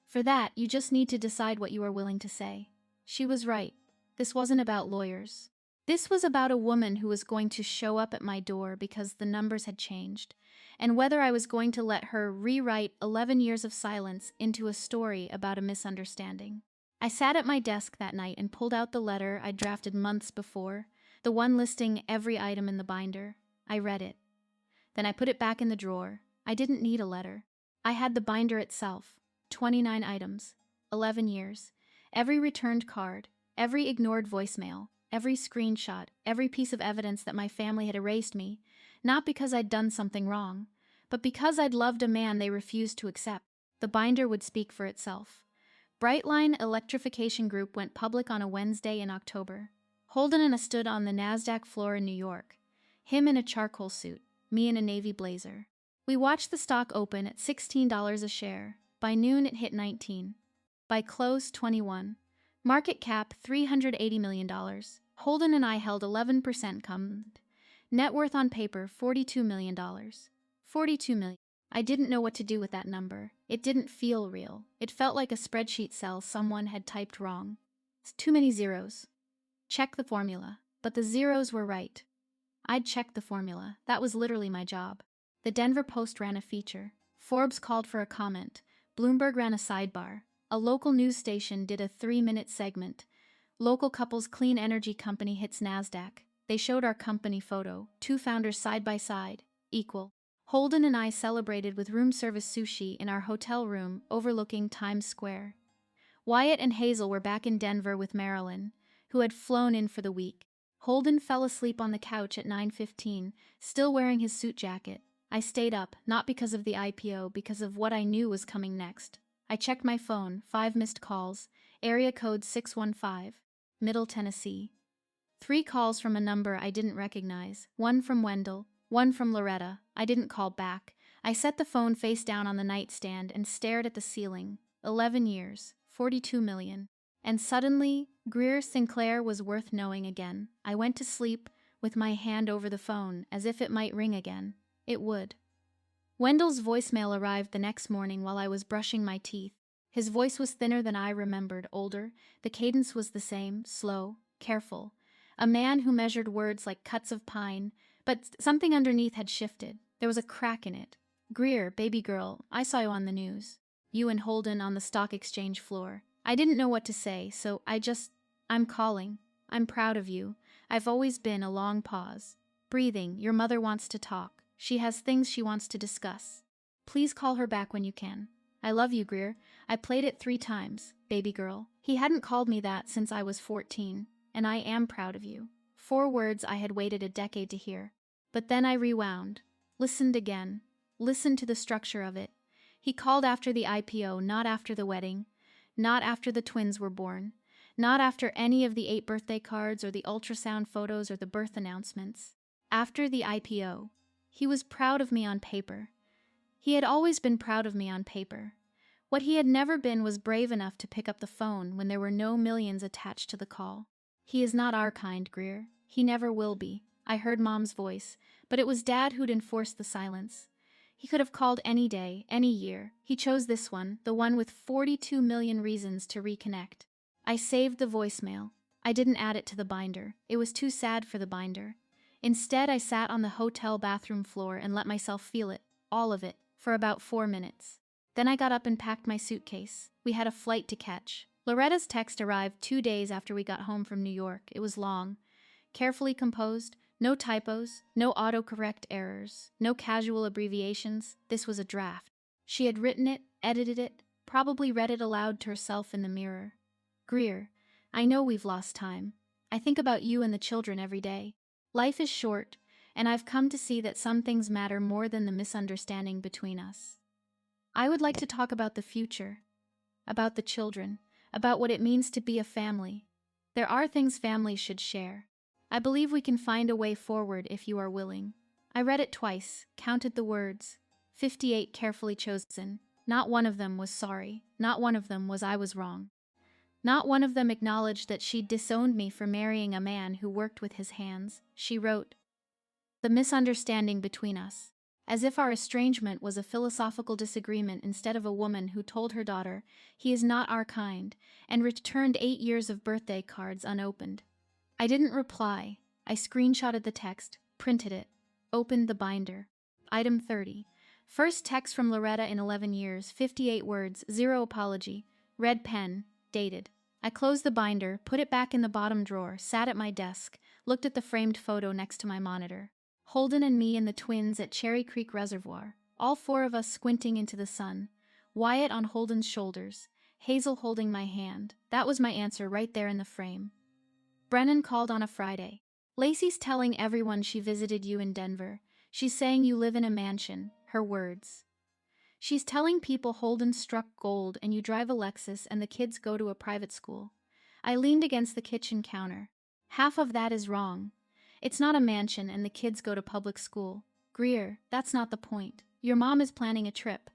For that, you just need to decide what you are willing to say. She was right. This wasn't about lawyers. This was about a woman who was going to show up at my door because the numbers had changed, and whether I was going to let her rewrite 11 years of silence into a story about a misunderstanding. I sat at my desk that night and pulled out the letter I'd drafted months before, the one listing every item in the binder. I read it. Then I put it back in the drawer. I didn't need a letter. I had the binder itself. 29 items. 11 years. Every returned card. Every ignored voicemail. Every screenshot. Every piece of evidence that my family had erased me. Not because I'd done something wrong, but because I'd loved a man they refused to accept. The binder would speak for itself. Brightline Electrification Group went public on a Wednesday in October. Holden and I stood on the NASDAQ floor in New York. Him in a charcoal suit. Me in a navy blazer. We watched the stock open at $16 a share. By noon it hit 19. By close, 21. Market cap, $380 million. Holden and I held 11% combined. Net worth on paper, $42 million. $42 million. I didn't know what to do with that number. It didn't feel real. It felt like a spreadsheet cell someone had typed wrong. It's too many zeros. Check the formula. But the zeros were right. I'd checked the formula. That was literally my job. The Denver Post ran a feature. Forbes called for a comment. Bloomberg ran a sidebar. A local news station did a 3-minute segment. Local couple's clean energy company hits NASDAQ. They showed our company photo, 2 founders side by side, equal. Holden and I celebrated with room service sushi in our hotel room overlooking Times Square. Wyatt and Hazel were back in Denver with Marilyn, who had flown in for the week. Holden fell asleep on the couch at 9:15, still wearing his suit jacket. I stayed up, not because of the IPO, because of what I knew was coming next. I checked my phone, 5 missed calls, area code 615, Middle Tennessee. 3 calls from a number I didn't recognize, 1 from Wendell, 1 from Loretta. I didn't call back. I set the phone face down on the nightstand and stared at the ceiling. 11 years, 42 million. And suddenly, Greer Sinclair was worth knowing again. I went to sleep with my hand over the phone, as if it might ring again. It would. Wendell's voicemail arrived the next morning while I was brushing my teeth. His voice was thinner than I remembered, older. The cadence was the same, slow, careful. A man who measured words like cuts of pine, but something underneath had shifted. There was a crack in it. Greer, baby girl, I saw you on the news. You and Holden on the stock exchange floor. I didn't know what to say, so I'm calling. I'm proud of you. I've always been a long pause. Breathing, your mother wants to talk. She has things she wants to discuss. Please call her back when you can. I love you, Greer. I played it 3 times, baby girl. He hadn't called me that since I was 14, and I am proud of you. 4 words I had waited a decade to hear. But then I rewound, listened again, listened to the structure of it. He called after the IPO, not after the wedding. Not after the twins were born. Not after any of the 8 birthday cards or the ultrasound photos or the birth announcements. After the IPO. He was proud of me on paper. He had always been proud of me on paper. What he had never been was brave enough to pick up the phone when there were no millions attached to the call. He is not our kind, Greer. He never will be. I heard Mom's voice, but it was Dad who'd enforced the silence. He could have called any day, any year. He chose this one, the one with 42 million reasons to reconnect. I saved the voicemail. I didn't add it to the binder. It was too sad for the binder. Instead, I sat on the hotel bathroom floor and let myself feel it, all of it, for about 4 minutes. Then I got up and packed my suitcase. We had a flight to catch. Loretta's text arrived 2 days after we got home from New York. It was long, carefully composed. No typos, no autocorrect errors, no casual abbreviations. This was a draft. She had written it, edited it, probably read it aloud to herself in the mirror. Greer, I know we've lost time. I think about you and the children every day. Life is short, and I've come to see that some things matter more than the misunderstanding between us. I would like to talk about the future, about the children, about what it means to be a family. There are things families should share. I believe we can find a way forward if you are willing. I read it twice, counted the words. 58 carefully chosen. Not one of them was sorry. Not one of them was I was wrong. Not one of them acknowledged that she'd disowned me for marrying a man who worked with his hands. She wrote, "The misunderstanding between us," as if our estrangement was a philosophical disagreement instead of a woman who told her daughter, "He is not our kind," and returned 8 years of birthday cards unopened. I didn't reply. I screenshotted the text, printed it, opened the binder. Item 30. First text from Loretta in 11 years, 58 words, 0 apology, red pen, dated. I closed the binder, put it back in the bottom drawer, sat at my desk, looked at the framed photo next to my monitor. Holden and me and the twins at Cherry Creek Reservoir, all 4 of us squinting into the sun. Wyatt on Holden's shoulders, Hazel holding my hand. That was my answer right there in the frame. Brennan called on a Friday. "Lacey's telling everyone she visited you in Denver. She's saying you live in a mansion," her words. "She's telling people Holden struck gold and you drive a Lexus and the kids go to a private school." I leaned against the kitchen counter. "Half of that is wrong. It's not a mansion and the kids go to public school. Greer, that's not the point. Your mom is planning a trip.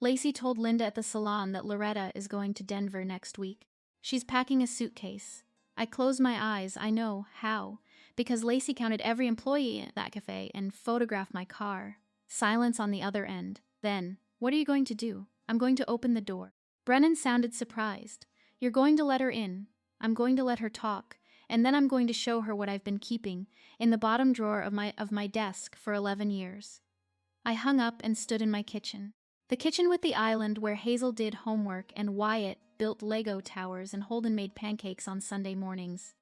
Lacey told Linda at the salon that Loretta is going to Denver next week. She's packing a suitcase." I closed my eyes. I know how. Because Lacey counted every employee at that cafe and photographed my car. Silence on the other end. Then, "What are you going to do?" "I'm going to open the door." Brennan sounded surprised. "You're going to let her in. I'm going to let her talk. and then I'm going to show her what I've been keeping in the bottom drawer of my desk for 11 years. I hung up and stood in my kitchen. The kitchen with the island where Hazel did homework and Wyatt built Lego towers and Holden made pancakes on Sunday mornings.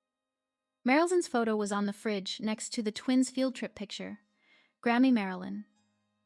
Marilyn's photo was on the fridge next to the twins' field trip picture. Grammy Marilyn.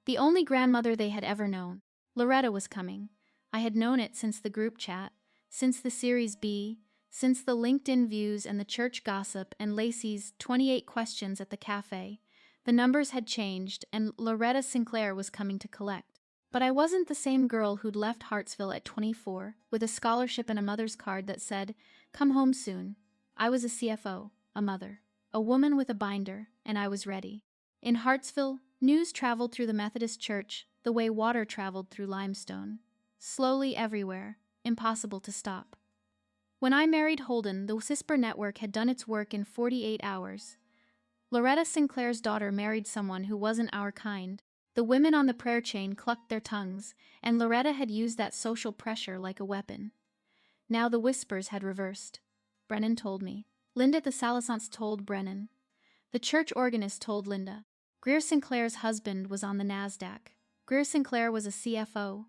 The only grandmother they had ever known. Loretta was coming. I had known it since the group chat, since the Series B, since the LinkedIn views and the church gossip and Lacey's 28 questions at the cafe. The numbers had changed and Loretta Sinclair was coming to collect. But I wasn't the same girl who'd left Hartsville at 24 with a scholarship and a mother's card that said, "Come home soon." I was a CFO, a mother, a woman with a binder, and I was ready. In Hartsville, news traveled through the Methodist Church the way water traveled through limestone. Slowly everywhere, impossible to stop. When I married Holden, the CISPR network had done its work in 48 hours. Loretta Sinclair's daughter married someone who wasn't our kind. The women on the prayer chain clucked their tongues, and Loretta had used that social pressure like a weapon. Now the whispers had reversed. Brennan told me. Linda the Salasants told Brennan. The church organist told Linda. Greer Sinclair's husband was on the NASDAQ. Greer Sinclair was a CFO.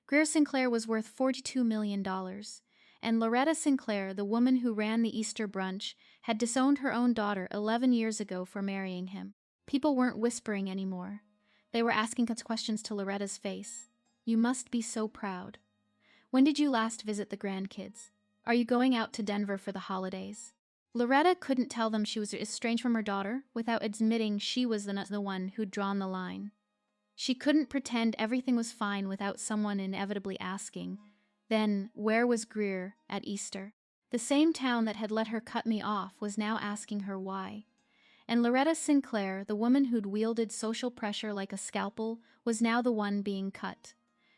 Greer Sinclair was worth $42 million, and Loretta Sinclair, the woman who ran the Easter brunch, had disowned her own daughter 11 years ago for marrying him. People weren't whispering anymore. They were asking questions to Loretta's face. "You must be so proud. When did you last visit the grandkids? Are you going out to Denver for the holidays?" Loretta couldn't tell them she was estranged from her daughter without admitting she was the one who'd drawn the line. She couldn't pretend everything was fine without someone inevitably asking, then, where was Greer at Easter? The same town that had let her cut me off was now asking her why. And Loretta Sinclair, the woman who'd wielded social pressure like a scalpel, was now the one being cut.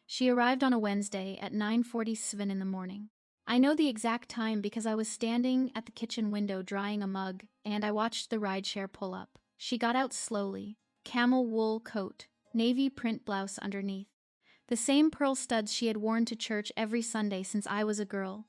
She arrived on a Wednesday at 9:47 in the morning. I know the exact time because I was standing at the kitchen window drying a mug, and I watched the rideshare pull up. She got out slowly, camel wool coat, navy print blouse underneath. The same pearl studs she had worn to church every Sunday since I was a girl.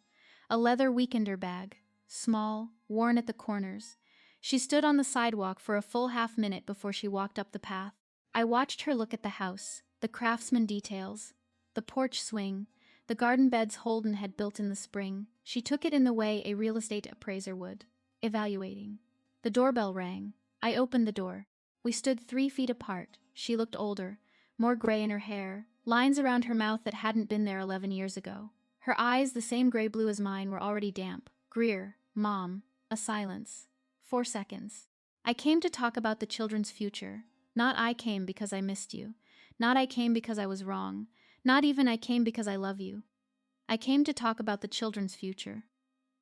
A leather weekender bag, small, worn at the corners. She stood on the sidewalk for a full half-minute before she walked up the path. I watched her look at the house, the craftsman details, the porch swing, the garden beds Holden had built in the spring. She took it in the way a real estate appraiser would, evaluating. The doorbell rang. I opened the door. We stood 3 feet apart. She looked older, more gray in her hair, lines around her mouth that hadn't been there 11 years ago. Her eyes, the same gray-blue as mine, were already damp. Greer, Mom, a silence. 4 seconds. "I came to talk about the children's future. Not I came because I missed you. Not I came because I was wrong. Not even I came because I love you. I came to talk about the children's future.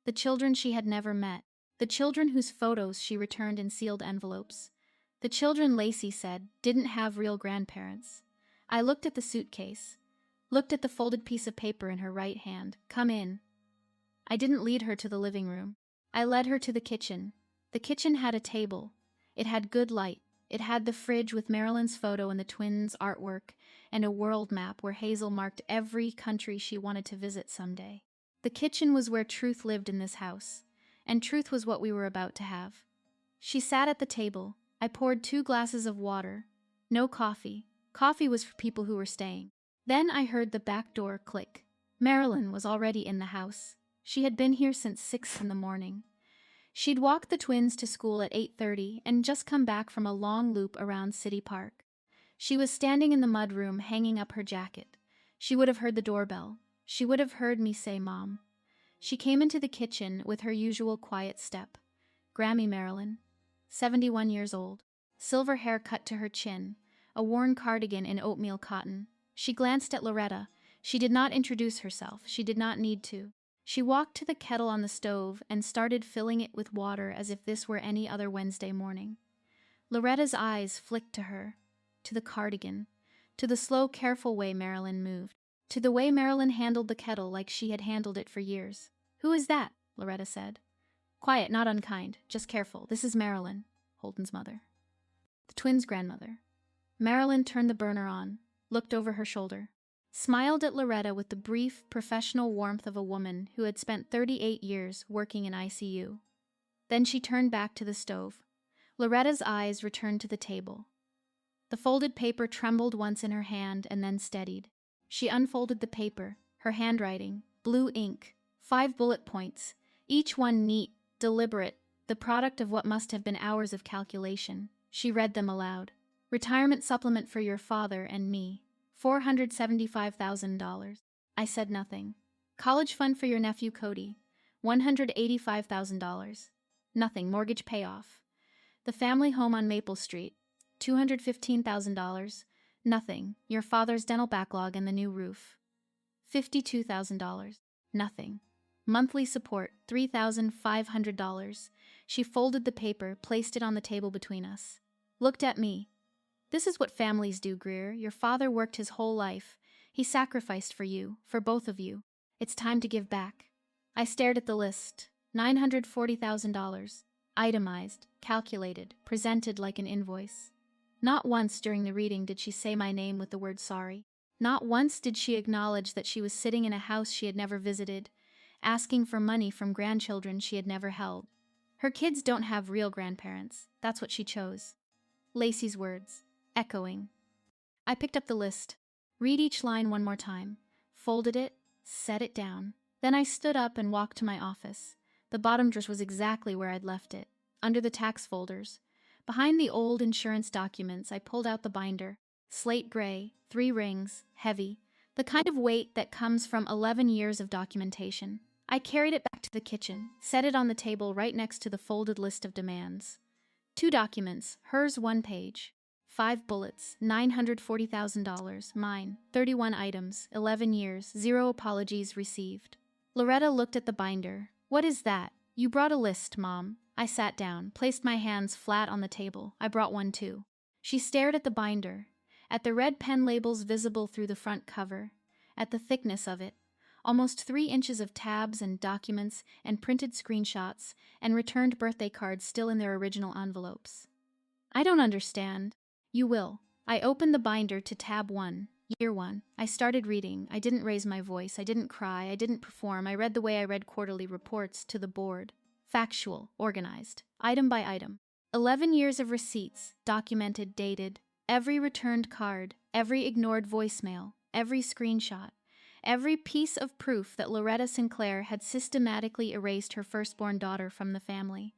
The children she had never met. The children whose photos she returned in sealed envelopes. The children, Lacey said, didn't have real grandparents. I looked at the suitcase. Looked at the folded piece of paper in her right hand. Come in. I didn't lead her to the living room. I led her to the kitchen. The kitchen had a table. It had good light. It had the fridge with Marilyn's photo and the twins' artwork, and a world map where Hazel marked every country she wanted to visit someday. The kitchen was where truth lived in this house, and truth was what we were about to have. She sat at the table. I poured 2 glasses of water. No coffee. Coffee was for people who were staying. Then I heard the back door click. Marilyn was already in the house. She had been here since 6 in the morning. She'd walked the twins to school at 8:30 and just come back from a long loop around City Park. She was standing in the mudroom hanging up her jacket. She would have heard the doorbell. She would have heard me say, "Mom." She came into the kitchen with her usual quiet step. Grammy Marilyn, 71 years old, silver hair cut to her chin, a worn cardigan in oatmeal cotton. She glanced at Loretta. She did not introduce herself. She did not need to. She walked to the kettle on the stove and started filling it with water as if this were any other Wednesday morning. Loretta's eyes flicked to her, to the cardigan, to the slow, careful way Marilyn moved, to the way Marilyn handled the kettle like she had handled it for years. "Who is that?" Loretta said. "Quiet, not unkind, just careful. This is Marilyn," Holden's mother. The twins' grandmother. Marilyn turned the burner on, looked over her shoulder, smiled at Loretta with the brief, professional warmth of a woman who had spent 38 years working in ICU. Then she turned back to the stove. Loretta's eyes returned to the table. The folded paper trembled once in her hand and then steadied. She unfolded the paper, her handwriting, blue ink, 5 bullet points, each one neat, deliberate, the product of what must have been hours of calculation. She read them aloud. Retirement supplement for your father and me, $475,000. I said nothing. College fund for your nephew Cody, $185,000. Nothing. Mortgage payoff. The family home on Maple Street, $215,000. Nothing. Your father's dental backlog and the new roof, $52,000. Nothing. Monthly support, $3,500. She folded the paper, placed it on the table between us. Looked at me. This is what families do, Greer. Your father worked his whole life. He sacrificed for you, for both of you. It's time to give back. I stared at the list. $940,000. Itemized, calculated, presented like an invoice. Not once during the reading did she say my name with the word sorry. Not once did she acknowledge that she was sitting in a house she had never visited, asking for money from grandchildren she had never held. Her kids don't have real grandparents. That's what she chose. Lacey's words, echoing. I picked up the list. Read each line one more time. Folded it, set it down. Then I stood up and walked to my office. The bottom drawer was exactly where I'd left it, under the tax folders. Behind the old insurance documents, I pulled out the binder. Slate gray, 3 rings, heavy, the kind of weight that comes from 11 years of documentation. I carried it back to the kitchen, set it on the table right next to the folded list of demands. 2 documents, hers 1 page. 5 bullets, $940,000, mine, 31 items, 11 years, 0 apologies received. Loretta looked at the binder. What is that? You brought a list, Mom. I sat down, placed my hands flat on the table. I brought one too. She stared at the binder, at the red pen labels visible through the front cover, at the thickness of it, almost 3 inches of tabs and documents and printed screenshots and returned birthday cards still in their original envelopes. I don't understand. You will. I opened the binder to tab 1, year 1. I started reading. I didn't raise my voice. I didn't cry. I didn't perform. I read the way I read quarterly reports to the board. Factual, organized, item by item. 11 years of receipts, documented, dated. Every returned card, every ignored voicemail, every screenshot, every piece of proof that Loretta Sinclair had systematically erased her firstborn daughter from the family.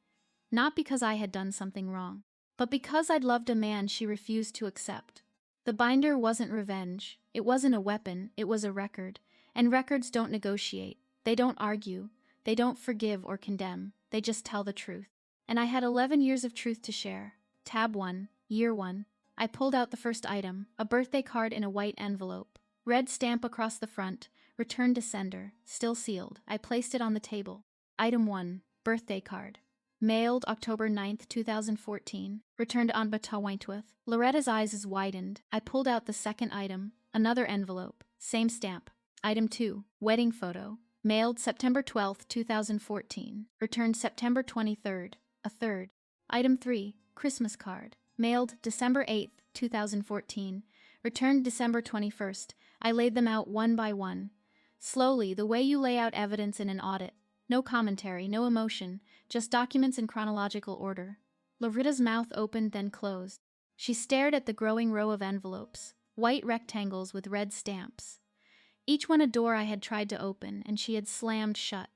Not because I had done something wrong, but because I'd loved a man she refused to accept. The binder wasn't revenge. It wasn't a weapon. It was a record. And records don't negotiate. They don't argue. They don't forgive or condemn. They just tell the truth. And I had 11 years of truth to share. Tab 1, year 1. I pulled out the first item, a birthday card in a white envelope. Red stamp across the front, returned to sender, still sealed. I placed it on the table. Item 1, birthday card. Mailed October 9th, 2014. Returned on Bata Wentworth. Loretta's eyes widened. I pulled out the second item, another envelope, same stamp. Item 2, wedding photo. Mailed September 12th, 2014. Returned September 23rd, a third. Item 3, Christmas card. Mailed December 8th, 2014. Returned December 21st. I laid them out one by one. Slowly, the way you lay out evidence in an audit. No commentary, no emotion, just documents in chronological order. Loretta's mouth opened, then closed. She stared at the growing row of envelopes, white rectangles with red stamps. Each one a door I had tried to open, and she had slammed shut.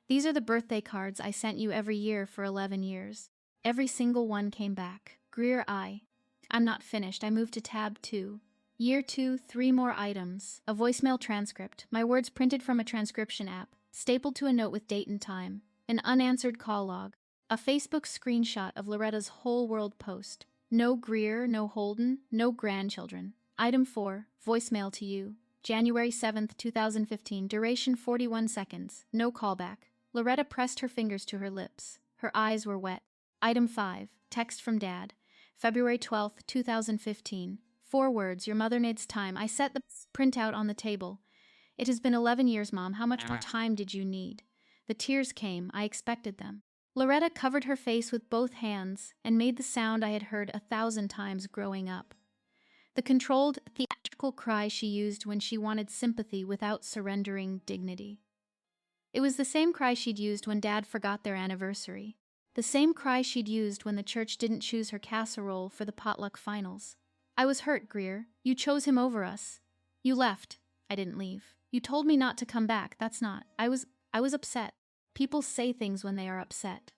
These are the birthday cards I sent you every year for 11 years. Every single one came back. Greer I'm not finished. I moved to tab 2. Year 2, 3 more items. A voicemail transcript. My words printed from a transcription app. Stapled to a note with date and time. An unanswered call log. A Facebook screenshot of Loretta's whole world post. No Greer, no Holden, no grandchildren. Item 4, voicemail to you. January 7th, 2015, duration 41 seconds, no callback. Loretta pressed her fingers to her lips. Her eyes were wet. Item 5, text from Dad. February 12th, 2015. 4 words, your mother needs time. I set the printout on the table. It has been 11 years, Mom. How much more time did you need? The tears came. I expected them. Loretta covered her face with both hands and made the sound I had heard 1,000 times growing up. The controlled, theatrical cry she used when she wanted sympathy without surrendering dignity. It was the same cry she'd used when Dad forgot their anniversary. The same cry she'd used when the church didn't choose her casserole for the potluck finals. I was hurt, Greer. You chose him over us. You left. I didn't leave. You told me not to come back. That's not. I was upset. People say things when they are upset.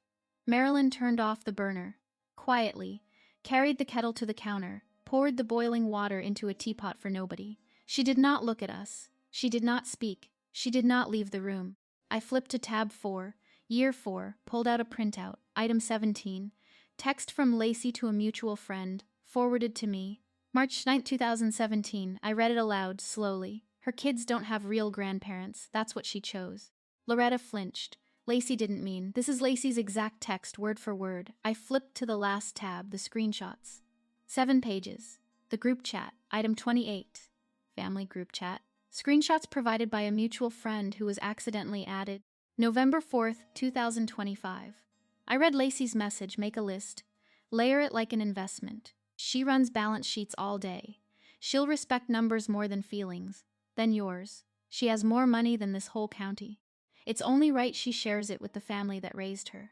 Marilyn turned off the burner. Quietly, carried the kettle to the counter, poured the boiling water into a teapot for nobody. She did not look at us. She did not speak. She did not leave the room. I flipped to tab 4, year 4, pulled out a printout, item 17, text from Lacey to a mutual friend, forwarded to me. March 9, 2017, I read it aloud, slowly. Her kids don't have real grandparents, that's what she chose. Loretta flinched. Lacey didn't mean. This is Lacey's exact text, word for word. I flipped to the last tab, the screenshots. 7 pages. The group chat, item 28. Family group chat. Screenshots provided by a mutual friend who was accidentally added. November 4th, 2025. I read Lacey's message, make a list. Layer it like an investment. She runs balance sheets all day. She'll respect numbers more than feelings. Then yours. She has more money than this whole county. It's only right she shares it with the family that raised her.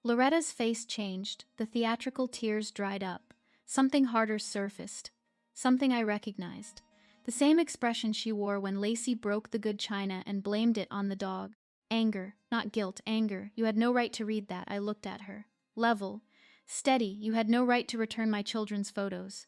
Loretta's face changed. The theatrical tears dried up. Something harder surfaced. Something I recognized. The same expression she wore when Lacey broke the good china and blamed it on the dog. Anger, not guilt, anger. You had no right to read that. I looked at her. Level. Steady. You had no right to return my children's photos.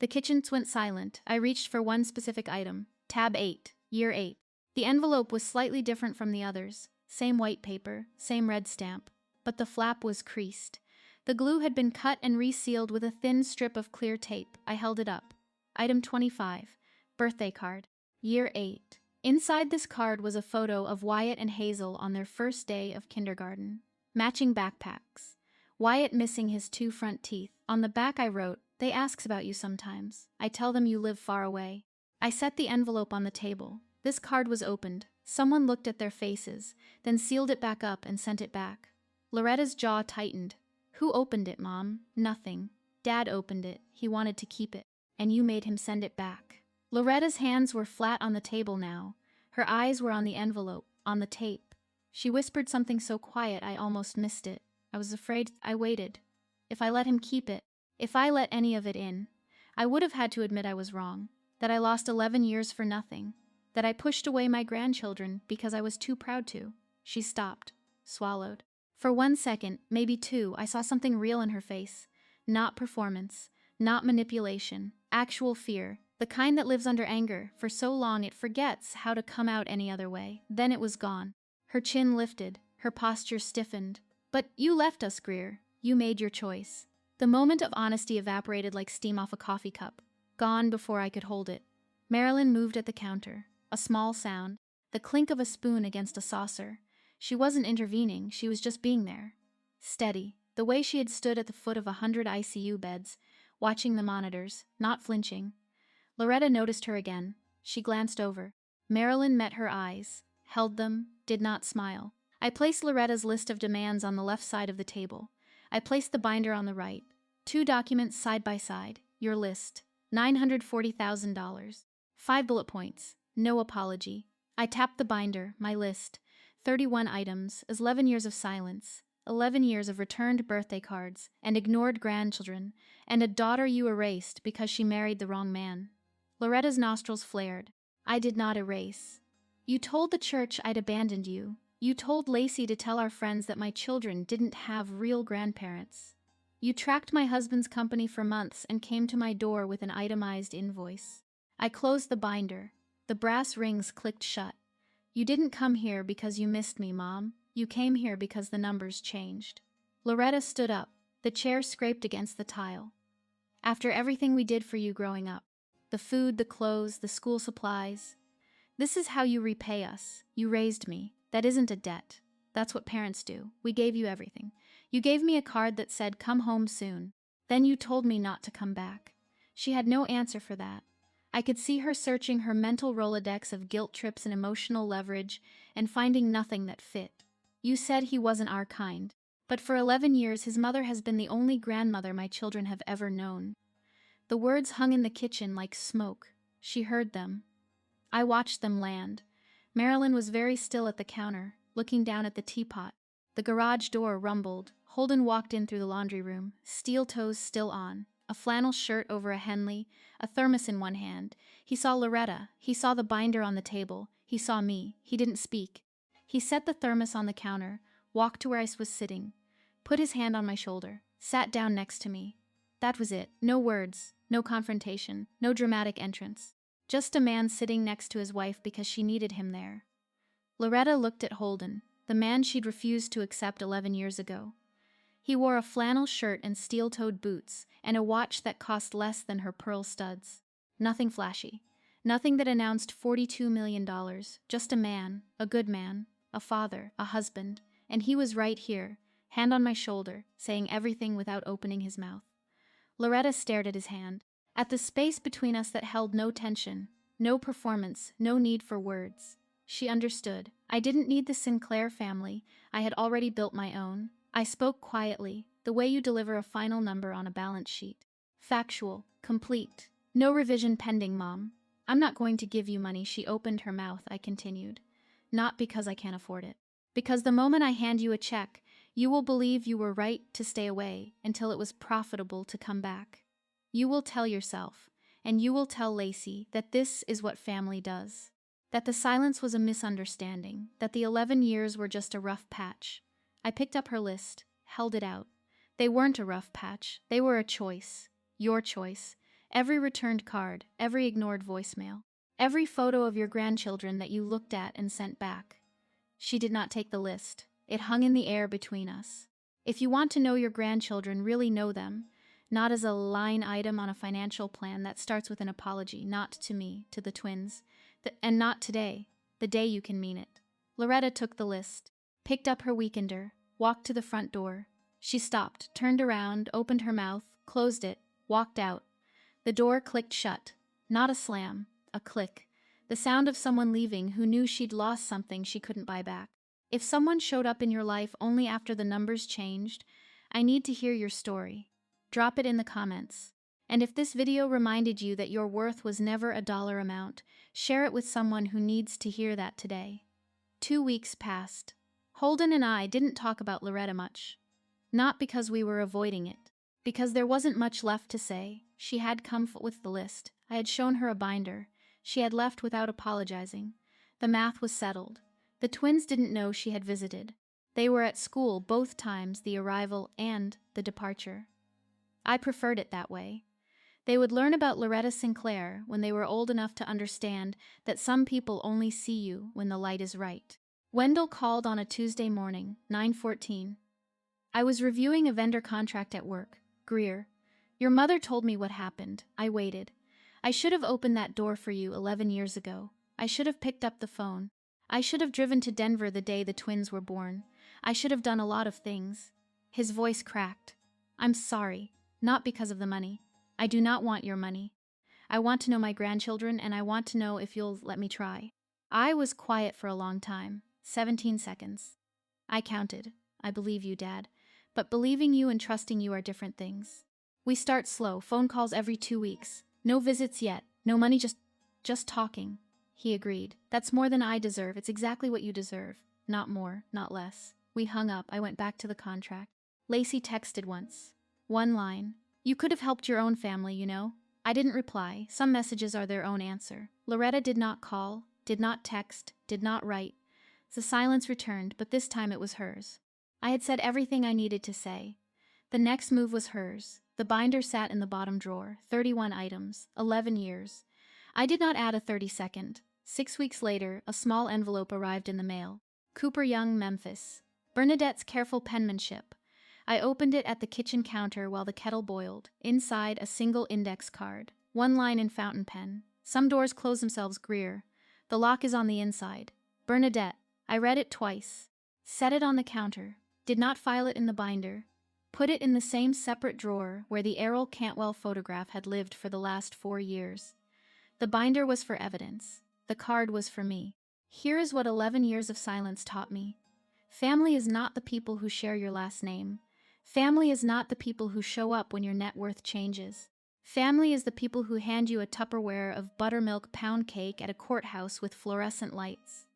The kitchen went silent. I reached for one specific item. Tab 8, year 8. The envelope was slightly different from the others. Same white paper, same red stamp. But the flap was creased. The glue had been cut and resealed with a thin strip of clear tape. I held it up. Item 25. Birthday card. Year 8. Inside this card was a photo of Wyatt and Hazel on their first day of kindergarten. Matching backpacks. Wyatt missing his 2 front teeth. On the back I wrote, "They asks about you sometimes. I tell them you live far away." I set the envelope on the table. This card was opened. Someone looked at their faces, then sealed it back up and sent it back. Loretta's jaw tightened. Who opened it, Mom? Nothing. Dad opened it. He wanted to keep it. And you made him send it back. Loretta's hands were flat on the table now. Her eyes were on the envelope, on the tape. She whispered something so quiet I almost missed it. I was afraid. I waited. If I let him keep it, if I let any of it in, I would have had to admit I was wrong, that I lost 11 years for nothing, that I pushed away my grandchildren because I was too proud to. She stopped, swallowed. For 1 second, maybe 2, I saw something real in her face. Not performance, not manipulation, actual fear, the kind that lives under anger for so long it forgets how to come out any other way. Then it was gone. Her chin lifted, her posture stiffened. But you left us, Greer. You made your choice. The moment of honesty evaporated like steam off a coffee cup. Gone before I could hold it. Marilyn moved at the counter. A small sound. The clink of a spoon against a saucer. She wasn't intervening, she was just being there. Steady. The way she had stood at the foot of 100 ICU beds, watching the monitors, not flinching. Loretta noticed her again. She glanced over. Marilyn met her eyes, held them, did not smile. I placed Loretta's list of demands on the left side of the table. I placed the binder on the right. 2 documents side by side. Your list. $940,000. 5 bullet points. No apology. I tapped the binder, my list. 31 items, 11 years of silence, 11 years of returned birthday cards, and ignored grandchildren, and a daughter you erased because she married the wrong man. Loretta's nostrils flared. I did not erase. You told the church I'd abandoned you. You told Lacey to tell our friends that my children didn't have real grandparents. You tracked my husband's company for months and came to my door with an itemized invoice. I closed the binder. The brass rings clicked shut. You didn't come here because you missed me, Mom. You came here because the numbers changed. Loretta stood up. The chair scraped against the tile. After everything we did for you growing up, the food, the clothes, the school supplies, this is how you repay us. You raised me. That isn't a debt. That's what parents do. We gave you everything. You gave me a card that said, "Come home soon." Then you told me not to come back. She had no answer for that. I could see her searching her mental Rolodex of guilt trips and emotional leverage and finding nothing that fit. You said he wasn't our kind, but for 11 years his mother has been the only grandmother my children have ever known. The words hung in the kitchen like smoke. She heard them. I watched them land. Marilyn was very still at the counter, looking down at the teapot. The garage door rumbled. Holden walked in through the laundry room, steel toes still on, a flannel shirt over a Henley, a thermos in one hand. He saw Loretta, he saw the binder on the table, he saw me, he didn't speak. He set the thermos on the counter, walked to where I was sitting, put his hand on my shoulder, sat down next to me. That was it. No words, no confrontation, no dramatic entrance. Just a man sitting next to his wife because she needed him there. Loretta looked at Holden, the man she'd refused to accept 11 years ago. He wore a flannel shirt and steel-toed boots, and a watch that cost less than her pearl studs. Nothing flashy. Nothing that announced $42 million. Just a man, a good man, a father, a husband, and he was right here, hand on my shoulder, saying everything without opening his mouth. Loretta stared at his hand, at the space between us that held no tension, no performance, no need for words. She understood. I didn't need the Sinclair family. I had already built my own. I spoke quietly, the way you deliver a final number on a balance sheet. Factual, complete. No revision pending, Mom. I'm not going to give you money. She opened her mouth, I continued. Not because I can't afford it. Because the moment I hand you a check, you will believe you were right to stay away until it was profitable to come back. You will tell yourself, and you will tell Lacey, that this is what family does. That the silence was a misunderstanding, that the 11 years were just a rough patch. I picked up her list, held it out. They weren't a rough patch, they were a choice. Your choice. Every returned card, every ignored voicemail, every photo of your grandchildren that you looked at and sent back. She did not take the list. It hung in the air between us. If you want to know your grandchildren, really know them, not as a line item on a financial plan that starts with an apology, not to me, to the twins, and not today, the day you can mean it. Loretta took the list, picked up her weekender, walked to the front door. She stopped, turned around, opened her mouth, closed it, walked out. The door clicked shut. Not a slam, a click. The sound of someone leaving who knew she'd lost something she couldn't buy back. If someone showed up in your life only after the numbers changed, I need to hear your story. Drop it in the comments. And if this video reminded you that your worth was never a dollar amount, share it with someone who needs to hear that today. 2 weeks passed. Holden and I didn't talk about Loretta much. Not because we were avoiding it. Because there wasn't much left to say. She had come with the list. I had shown her a binder. She had left without apologizing. The math was settled. The twins didn't know she had visited. They were at school both times, the arrival and the departure. I preferred it that way. They would learn about Loretta Sinclair when they were old enough to understand that some people only see you when the light is right. Wendell called on a Tuesday morning, 9:14. I was reviewing a vendor contract at work. Greer, your mother told me what happened. I waited. I should have opened that door for you 11 years ago. I should have picked up the phone. I should have driven to Denver the day the twins were born. I should have done a lot of things. His voice cracked. I'm sorry, not because of the money. I do not want your money. I want to know my grandchildren, and I want to know if you'll let me try. I was quiet for a long time, 17 seconds. I counted. I believe you, Dad. But believing you and trusting you are different things. We start slow, phone calls every 2 weeks. No visits yet, no money, just talking. He agreed. That's more than I deserve. It's exactly what you deserve. Not more, not less. We hung up. I went back to the contract. Lacey texted once. One line. You could have helped your own family, you know. I didn't reply. Some messages are their own answer. Loretta did not call, did not text, did not write. The silence returned, but this time it was hers. I had said everything I needed to say. The next move was hers. The binder sat in the bottom drawer. 31 items. 11 years. I did not add a 32nd. 6 weeks later, a small envelope arrived in the mail. Cooper Young, Memphis. Bernadette's careful penmanship. I opened it at the kitchen counter while the kettle boiled. Inside, a single index card. One line in fountain pen. Some doors close themselves, Greer. The lock is on the inside. Bernadette. I read it twice. Set it on the counter. Did not file it in the binder. Put it in the same separate drawer where the Errol Cantwell photograph had lived for the last 4 years. The binder was for evidence. The card was for me. Here is what 11 years of silence taught me. Family is not the people who share your last name. Family is not the people who show up when your net worth changes. Family is the people who hand you a Tupperware of buttermilk pound cake at a courthouse with fluorescent lights.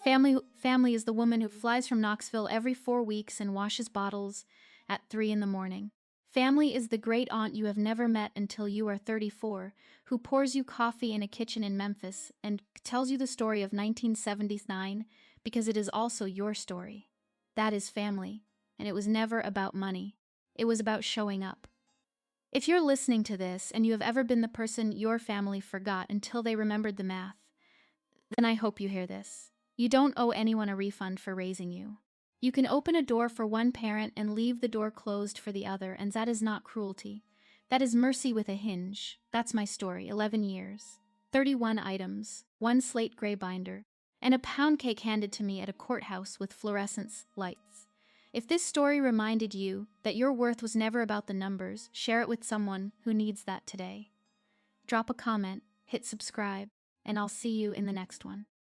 Family is the woman who flies from Knoxville every 4 weeks and washes bottles at 3 in the morning. Family is the great aunt you have never met until you are 34, who pours you coffee in a kitchen in Memphis and tells you the story of 1979 because it is also your story. That is family, and it was never about money. It was about showing up. If you're listening to this and you have ever been the person your family forgot until they remembered the math, then I hope you hear this. You don't owe anyone a refund for raising you. You can open a door for one parent and leave the door closed for the other, and that is not cruelty. That is mercy with a hinge. That's my story, 11 years, 31 items, 1 slate gray binder, and a pound cake handed to me at a courthouse with fluorescent lights. If this story reminded you that your worth was never about the numbers, share it with someone who needs that today. Drop a comment, hit subscribe, and I'll see you in the next one.